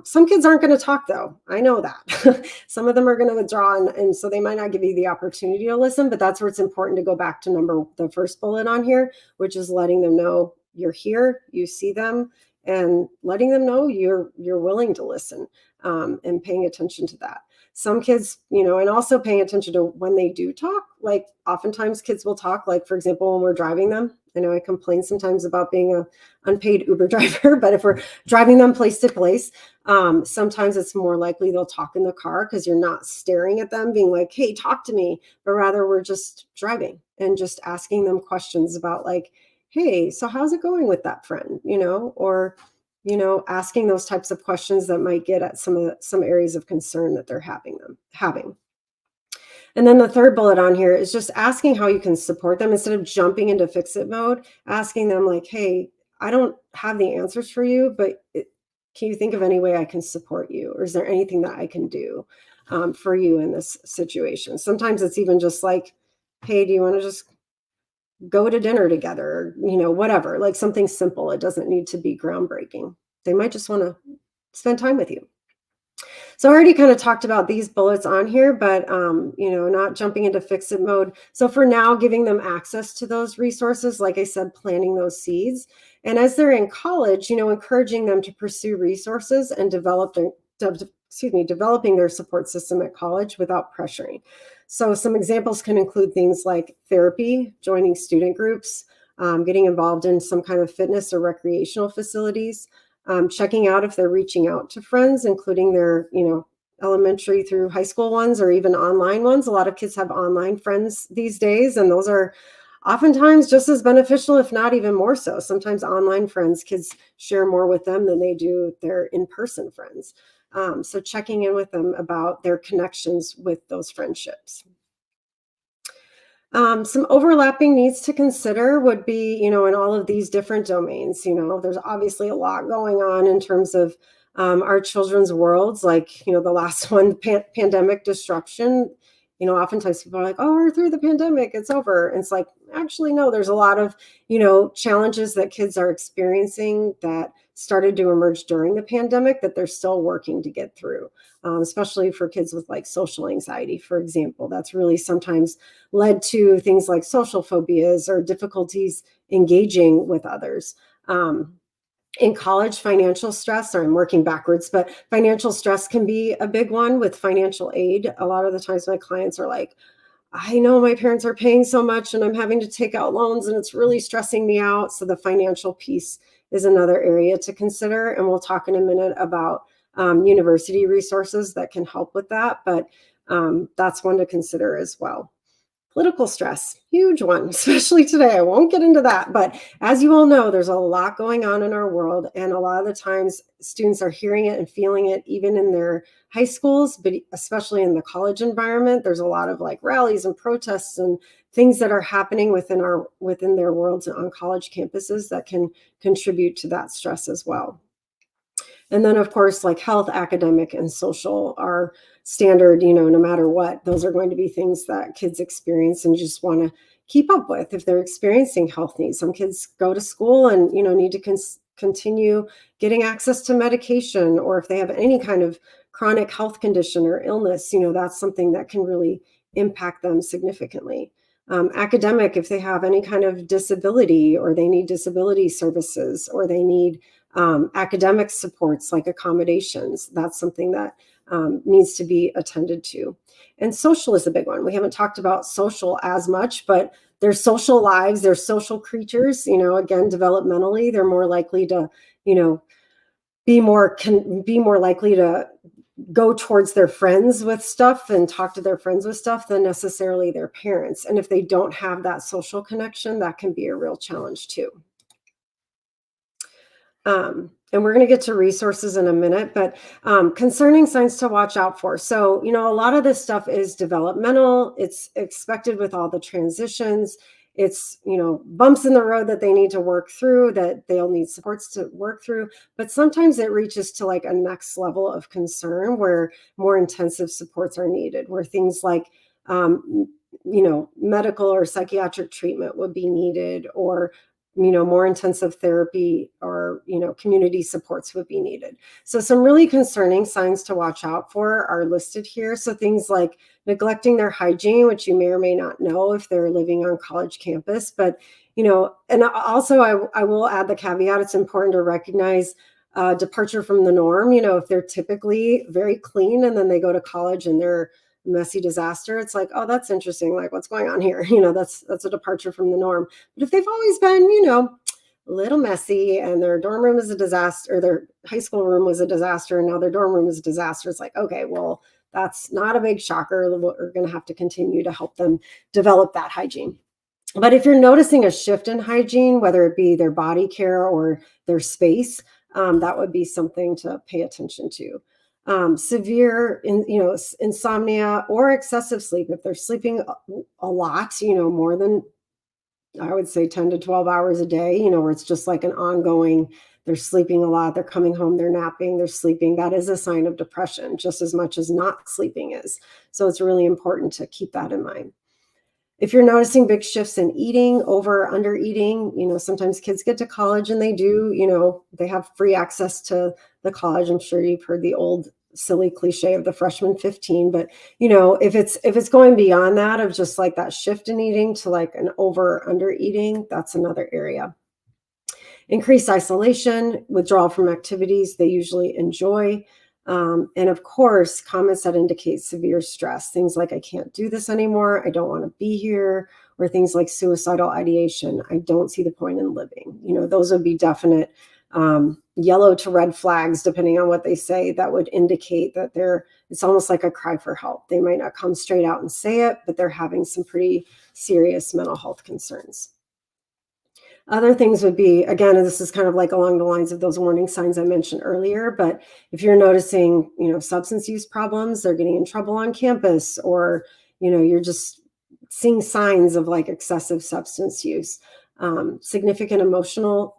Some kids aren't going to talk though. I know that. Some of them are going to withdraw, and so they might not give you the opportunity to listen, but that's where it's important to go back to the first bullet on here, which is letting them know you're here, you see them, and letting them know you're willing to listen, and paying attention to that. Some kids, and also paying attention to when they do talk. Like, oftentimes kids will talk, like, for example, when we're driving them. I know I complain sometimes about being a unpaid Uber driver, but if we're driving them place to place, sometimes it's more likely they'll talk in the car, because you're not staring at them being like, hey, talk to me, but rather we're just driving and just asking them questions about, like, hey, so how's it going with that friend? Or asking those types of questions that might get at some areas of concern that they're having. And then the third bullet on here is just asking how you can support them instead of jumping into fix it mode. Asking them, like, hey, I don't have the answers for you, but can you think of any way I can support you? Or is there anything that I can do for you in this situation? Sometimes it's even just like, hey, do you want to just go to dinner together, whatever, like something simple. It doesn't need to be groundbreaking. They might just want to spend time with you. So I already kind of talked about these bullets on here, but not jumping into fix it mode. So for now, giving them access to those resources, like I said, planting those seeds. And as they're in college, encouraging them to pursue resources and developing their support system at college without pressuring. So some examples can include things like therapy, joining student groups, getting involved in some kind of fitness or recreational facilities, checking out if they're reaching out to friends, including their, elementary through high school ones, or even online ones. A lot of kids have online friends these days, and those are oftentimes just as beneficial, if not even more so. Sometimes online friends, kids share more with them than they do their in-person friends. So checking in with them about their connections with those friendships. Some overlapping needs to consider would be, in all of these different domains. There's obviously a lot going on in terms of our children's worlds, like, the last one, pandemic disruption. Oftentimes people are like, oh, we're through the pandemic, it's over. And it's like, actually, no, there's a lot of, challenges that kids are experiencing that started to emerge during the pandemic that they're still working to get through, especially for kids with like social anxiety, for example. That's really sometimes led to things like social phobias or difficulties engaging with others. In college, financial stress, or I'm working backwards, but financial stress can be a big one with financial aid. A lot of the times my clients are like, I know my parents are paying so much and I'm having to take out loans and it's really stressing me out. So the financial piece is another area to consider. And we'll talk in a minute about university resources that can help with that. But that's one to consider as well. Political stress, huge one, especially today. I won't get into that. But as you all know, there's a lot going on in our world. And a lot of the times students are hearing it and feeling it even in their high schools, but especially in the college environment. There's a lot of like rallies and protests and things that are happening within their worlds on college campuses that can contribute to that stress as well. And then, of course, like health, academic, and social are standard, no matter what. Those are going to be things that kids experience and just want to keep up with if they're experiencing health needs. Some kids go to school and, need to continue getting access to medication, or if they have any kind of chronic health condition or illness, that's something that can really impact them significantly. Academic, if they have any kind of disability or they need disability services or they need academic supports like accommodations, that's something that needs to be attended to. And social is a big one. We haven't talked about social as much, but their social lives, they're social creatures, again, developmentally, they're more likely to, be more likely to go towards their friends with stuff and talk to their friends with stuff than necessarily their parents. And if they don't have that social connection, that can be a real challenge too. And we're going to get to resources in a minute, but concerning signs to watch out for. So, a lot of this stuff is developmental. It's expected with all the transitions. It's, bumps in the road that they need to work through, that they'll need supports to work through. But sometimes it reaches to like a next level of concern where more intensive supports are needed, where things like, medical or psychiatric treatment would be needed, or more intensive therapy or, community supports would be needed. So some really concerning signs to watch out for are listed here. So things like neglecting their hygiene, which you may or may not know if they're living on college campus. But, and also I will add the caveat, it's important to recognize departure from the norm. If they're typically very clean and then they go to college and they're messy disaster, it's like, oh, that's interesting, like what's going on here. That's a departure from the norm. But if they've always been a little messy and their dorm room is a disaster, or their high school room was a disaster and now their dorm room is a disaster, it's like, okay, well, that's not a big shocker. We're going to have to continue to help them develop that hygiene. But if you're noticing a shift in hygiene, whether it be their body care or their space, that would be something to pay attention to. Severe insomnia or excessive sleep, if they're sleeping a lot, more than, I would say 10 to 12 hours a day, where it's just like an ongoing, they're sleeping a lot, they're coming home, they're napping, they're sleeping, that is a sign of depression just as much as not sleeping is. So it's really important to keep that in mind. If you're noticing big shifts in eating, over or under eating, sometimes kids get to college and they do, they have free access to the college. I'm sure you've heard the old silly cliche of the freshman 15, but if it's going beyond that, of just like that shift in eating to like an over or under eating, that's another area. Increased isolation, withdrawal from activities they usually enjoy. And of course, comments that indicate severe stress, things like, I can't do this anymore, I don't want to be here, or things like suicidal ideation, I don't see the point in living. Those would be definite yellow to red flags, depending on what they say, that would indicate that it's almost like a cry for help. They might not come straight out and say it, but they're having some pretty serious mental health concerns. Other things would be, again, and this is kind of like along the lines of those warning signs I mentioned earlier, but if you're noticing, substance use problems, they're getting in trouble on campus, or, you're just seeing signs of like excessive substance use, significant emotional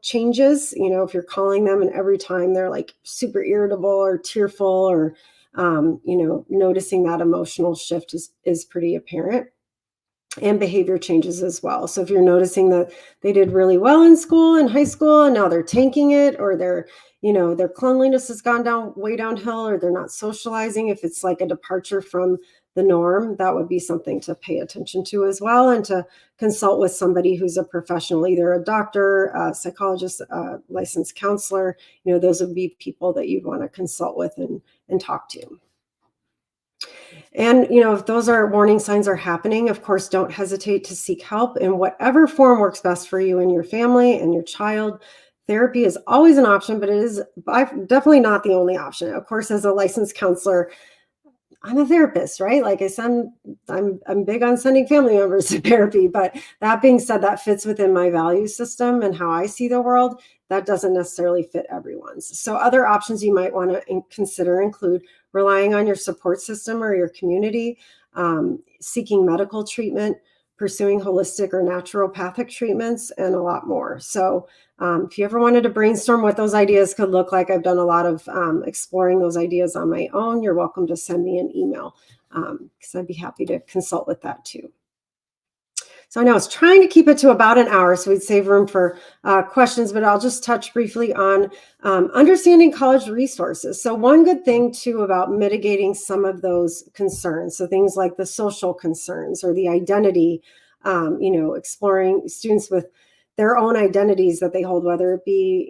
changes, if you're calling them and every time they're like super irritable or tearful, or, noticing that emotional shift is pretty apparent. And behavior changes as well. So if you're noticing that they did really well in school, in high school, and now they're tanking it, or their cleanliness has gone way downhill, or they're not socializing, if it's like a departure from the norm, that would be something to pay attention to as well, and to consult with somebody who's a professional, either a doctor, a psychologist, a licensed counselor. Those would be people that you'd want to consult with and talk to. And, if those warning signs are happening, of course, don't hesitate to seek help in whatever form works best for you and your family and your child. Therapy is always an option, but it is definitely not the only option. Of course, as a licensed counselor, I'm a therapist, right? Like I said, I'm big on sending family members to therapy, but that being said, that fits within my value system and how I see the world. That doesn't necessarily fit everyone's. So other options you might want to consider include relying on your support system or your community, seeking medical treatment, pursuing holistic or naturopathic treatments, and a lot more. So if you ever wanted to brainstorm what those ideas could look like, I've done a lot of exploring those ideas on my own. You're welcome to send me an email because I'd be happy to consult with that too. So I know I was trying to keep it to about an hour so we'd save room for questions, but I'll just touch briefly on understanding college resources. So one good thing too about mitigating some of those concerns, so things like the social concerns or the identity, exploring students with their own identities that they hold, whether it be,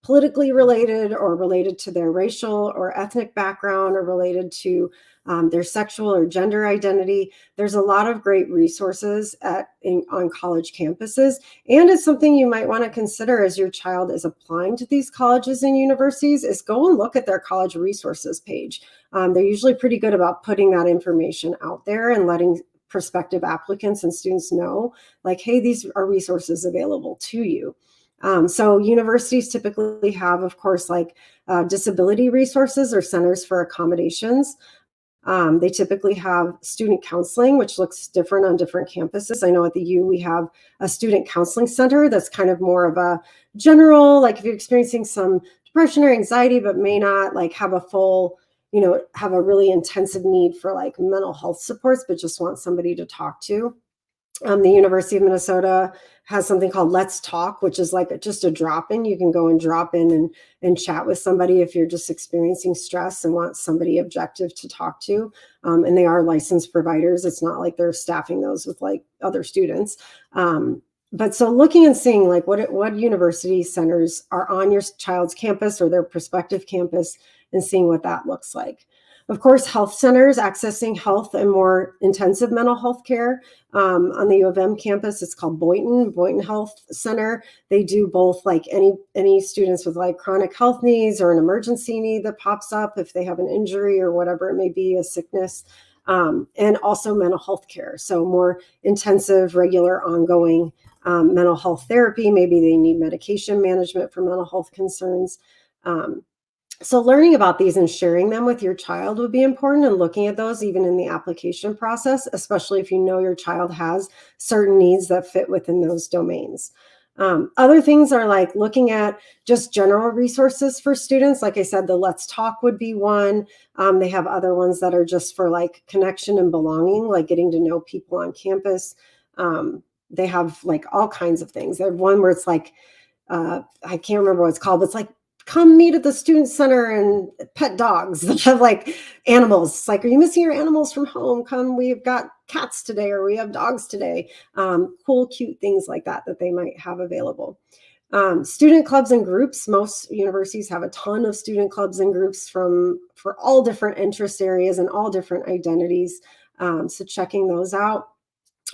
politically related or related to their racial or ethnic background or related to their sexual or gender identity. There's a lot of great resources on college campuses, and it's something you might want to consider as your child is applying to these colleges and universities, is go and look at their college resources page. They're usually pretty good about putting that information out there and letting prospective applicants and students know, like, hey, these are resources available to you. So universities typically have, of course, like disability resources or centers for accommodations. They typically have student counseling, which looks different on different campuses. I know at the U we have a student counseling center that's kind of more of a general, like if you're experiencing some depression or anxiety, but may not like have a full, have a really intensive need for like mental health supports, but just want somebody to talk to. The University of Minnesota has something called Let's Talk, which is like just a drop-in. You can go and drop in and chat with somebody if you're just experiencing stress and want somebody objective to talk to. And they are licensed providers. It's not like they're staffing those with like other students. But so looking and seeing like what university centers are on your child's campus or their prospective campus and seeing what that looks like. Of course, health centers, accessing health and more intensive mental health care. On the U of M campus, it's called Boynton Health Center. They do both like any students with like chronic health needs or an emergency need that pops up if they have an injury or whatever it may be, a sickness, and also mental health care. So more intensive, regular, ongoing mental health therapy. Maybe they need medication management for mental health concerns. So learning about these and sharing them with your child would be important, and looking at those even in the application process, especially if you know your child has certain needs that fit within those domains. Other things are like looking at just general resources for students. Like I said, the Let's Talk would be one. They have other ones that are just for like connection and belonging, like getting to know people on campus. They have like all kinds of things. They have one where it's like, I can't remember what it's called, but it's like, come meet at the student center and pet dogs that have like animals. It's like, are you missing your animals from home? Come, we've got cats today, or we have dogs today. Cool, cute things like that they might have available. Student clubs and groups. Most universities have a ton of student clubs and groups for all different interest areas and all different identities. So checking those out.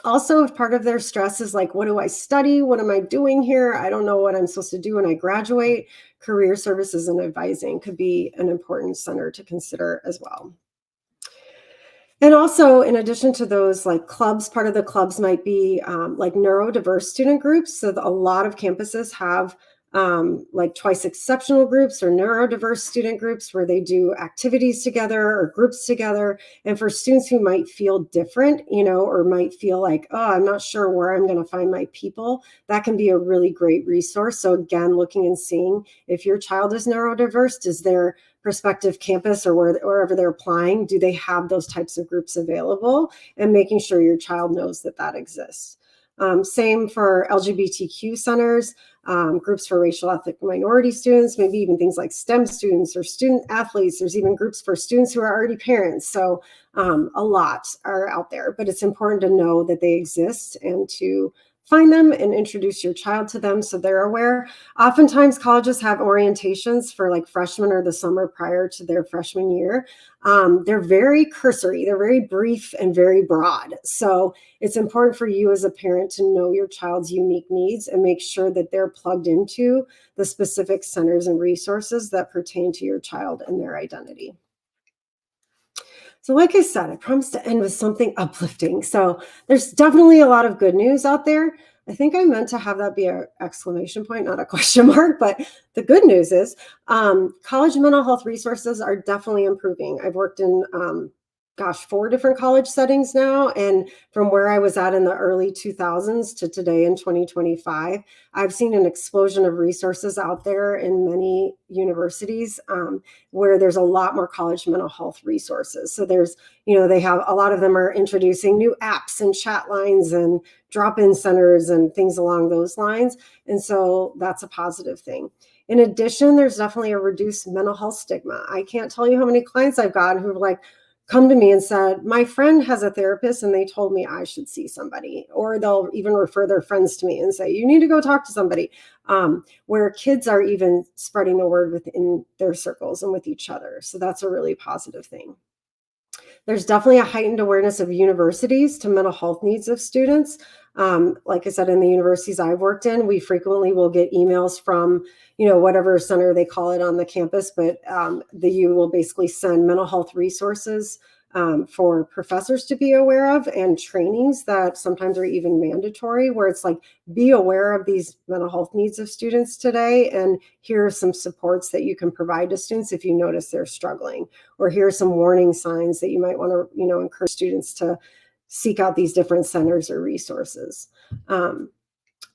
Also, if part of their stress is like, what do I study? What am I doing here? I don't know what I'm supposed to do when I graduate. Career services and advising could be an important center to consider as well. And also, in addition to those like clubs, part of the clubs might be like neurodiverse student groups. So a lot of campuses have like twice exceptional groups or neurodiverse student groups where they do activities together or groups together. And for students who might feel different, or might feel like, oh, I'm not sure where I'm going to find my people, that can be a really great resource. So again, looking and seeing if your child is neurodiverse, does their prospective campus or wherever they're applying, do they have those types of groups available, and making sure your child knows that exists. Same for LGBTQ centers, groups for racial ethnic minority students, maybe even things like STEM students or student athletes. There's even groups for students who are already parents. So a lot are out there, but it's important to know that they exist and to find them and introduce your child to them so they're aware. Oftentimes colleges have orientations for like freshmen or the summer prior to their freshman year. They're very cursory, they're very brief and very broad. So it's important for you as a parent to know your child's unique needs and make sure that they're plugged into the specific centers and resources that pertain to your child and their identity. So like I said, I promised to end with something uplifting. So there's definitely a lot of good news out there. I think I meant to have that be an exclamation point, not a question mark, but the good news is college mental health resources are definitely improving. I've worked in 4 different college settings now. And from where I was at in the early 2000s to today in 2025, I've seen an explosion of resources out there in many universities, where there's a lot more college mental health resources. So there's, they have a lot of them are introducing new apps and chat lines and drop-in centers and things along those lines. And so that's a positive thing. In addition, there's definitely a reduced mental health stigma. I can't tell you how many clients I've gotten who've come to me and said, my friend has a therapist and they told me I should see somebody, or they'll even refer their friends to me and say, you need to go talk to somebody, where kids are even spreading the word within their circles and with each other. So that's a really positive thing. There's definitely a heightened awareness of universities to mental health needs of students. Like I said, in the universities I've worked in, we frequently will get emails from, whatever center they call it on the campus, but the U will basically send mental health resources for professors to be aware of, and trainings that sometimes are even mandatory, where it's be aware of these mental health needs of students today, and here are some supports that you can provide to students if you notice they're struggling, or here are some warning signs that you might want to, encourage students to seek out these different centers or resources.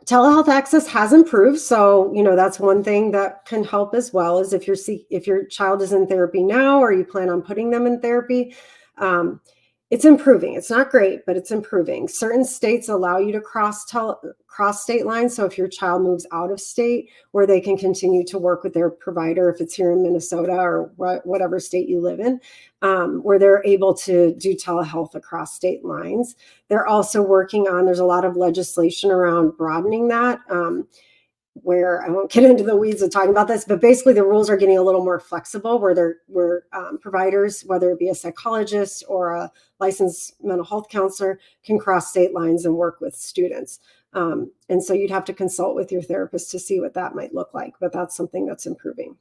Telehealth access has improved. So, that's one thing that can help as well, is if your child is in therapy now, or you plan on putting them in therapy, it's improving. It's not great, but it's improving. Certain states allow you to cross state lines. So if your child moves out of state, where they can continue to work with their provider, if it's here in Minnesota or whatever state you live in, where they're able to do telehealth across state lines. They're also working on, there's a lot of legislation around broadening that, where I won't get into the weeds of talking about this, but basically the rules are getting a little more flexible, where providers, whether it be a psychologist or a licensed mental health counselor, can cross state lines and work with students. And so you'd have to consult with your therapist to see what that might look like, but that's something that's improving.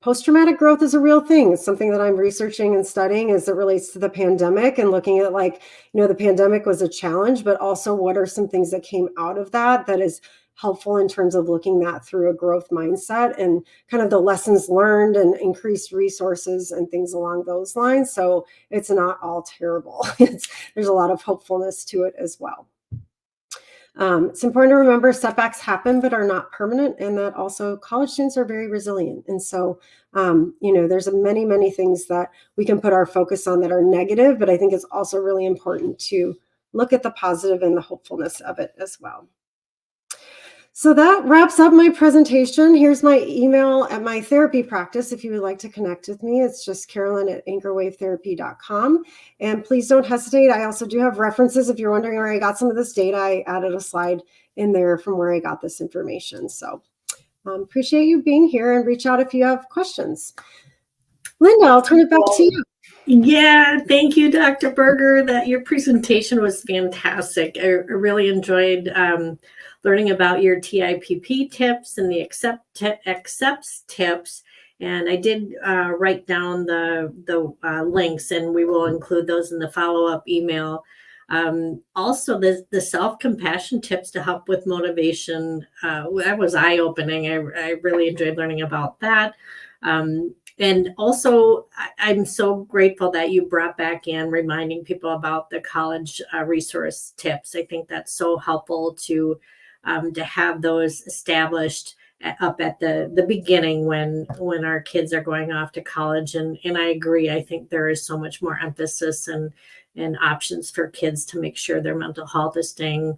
Post-traumatic growth is a real thing. It's something that I'm researching and studying as it relates to the pandemic, and looking at the pandemic was a challenge, but also what are some things that came out of that is helpful in terms of looking at through a growth mindset, and kind of the lessons learned and increased resources and things along those lines. So it's not all terrible. There's a lot of hopefulness to it as well. It's important to remember setbacks happen but are not permanent, and that also college students are very resilient. And so, there's many, many things that we can put our focus on that are negative, but I think it's also really important to look at the positive and the hopefulness of it as well. So that wraps up my presentation. Here's my email at my therapy practice if you would like to connect with me. It's just carolyn@anchorwavetherapy.com. And please don't hesitate. I also do have references. If you're wondering where I got some of this data, I added a slide in there from where I got this information. So appreciate you being here, and reach out if you have questions. Linda, I'll turn it back to you. Yeah, thank you, Dr. Berger. Your presentation was fantastic. I really enjoyed learning about your TIPP tips and the accepts tips. And I did write down the links, and we will include those in the follow-up email. Also, the self-compassion tips to help with motivation, that was eye-opening. I really enjoyed learning about that. And also, I'm so grateful that you brought back in reminding people about the college resource tips. I think that's so helpful to have those established up at the beginning when our kids are going off to college. And I agree. I think there is so much more emphasis and options for kids to make sure their mental health is staying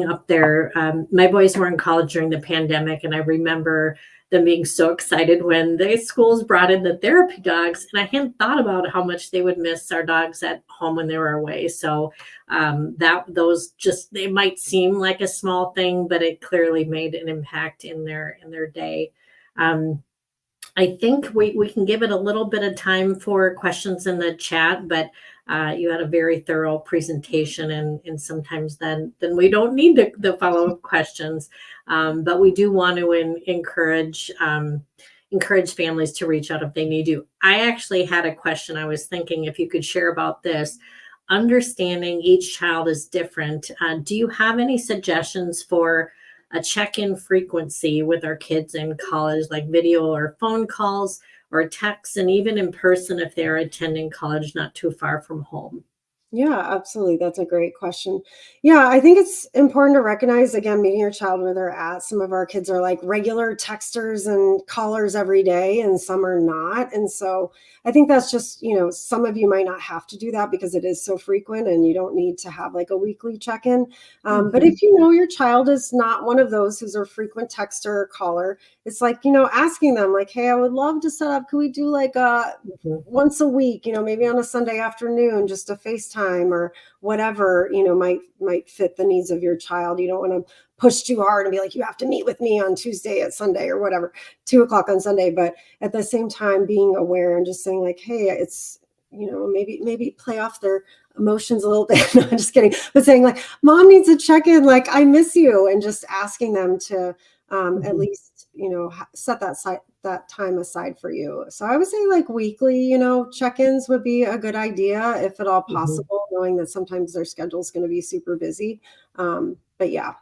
up there. My boys were in college during the pandemic, and I remember them being so excited when the schools brought in the therapy dogs, and I hadn't thought about how much they would miss our dogs at home when they were away. So they might seem like a small thing, but it clearly made an impact in their day. I think we can give it a little bit of time for questions in the chat, but you had a very thorough presentation, and sometimes then we don't need the follow-up questions. But we do want to encourage families to reach out if they need to. I actually had a question. I was thinking if you could share about this. Understanding each child is different. Do you have any suggestions for a check-in frequency with our kids in college, like video or phone calls or texts, and even in person if they're attending college not too far from home? Yeah, absolutely. That's a great question. Yeah, I think it's important to recognize, again, meeting your child where they're at. Some of our kids are like regular texters and callers every day, and some are not. And so I think that's just, some of you might not have to do that because it is so frequent and you don't need to have like a weekly check in. But Mhm, if you know your child is not one of those who's a frequent texter or caller, it's like, asking them, like, hey, I would love to set up, could we do like a mhm, once a week, maybe on a Sunday afternoon, just a FaceTime or whatever, might fit the needs of your child. You don't want to push too hard and be like, you have to meet with me on Tuesday at Sunday or whatever, 2 o'clock on Sunday. But at the same time, being aware and just saying like, hey, it's, maybe play off their emotions a little bit. No, I'm just kidding. But saying like, mom needs a check-in, like I miss you, and just asking them to at mhm, least, set that time aside for you. So I would say like weekly, check-ins would be a good idea if at all mhm. possible, knowing that sometimes their schedule is going to be super busy. But yeah,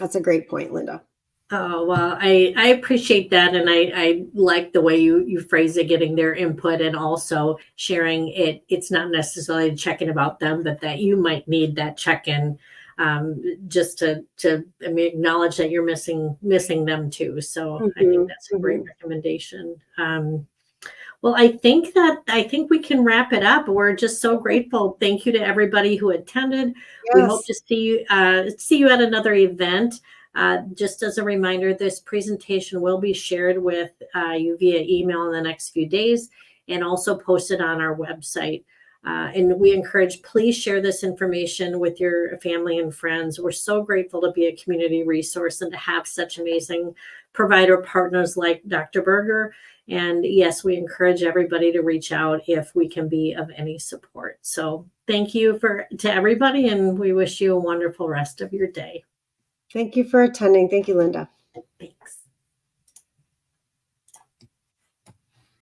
that's a great point, Linda. Oh, well, I appreciate that, and I like the way you phrase it, getting their input and also sharing it. It's not necessarily checking about them, but that you might need that check-in, just to I mean, acknowledge that you're missing them too. So I think Hmm. that's a great Hmm. recommendation. Well, I think we can wrap it up. We're just so grateful. Thank you to everybody who attended. We hope Yes. to see you at another event. Just as a reminder, this presentation will be shared with you via email in the next few days and also posted on our website. And we encourage, please share this information with your family and friends. We're so grateful to be a community resource and to have such amazing provider partners like Dr. Berger. And yes, we encourage everybody to reach out if we can be of any support. So thank you to everybody, and we wish you a wonderful rest of your day. Thank you for attending. Thank you, Linda. Thanks.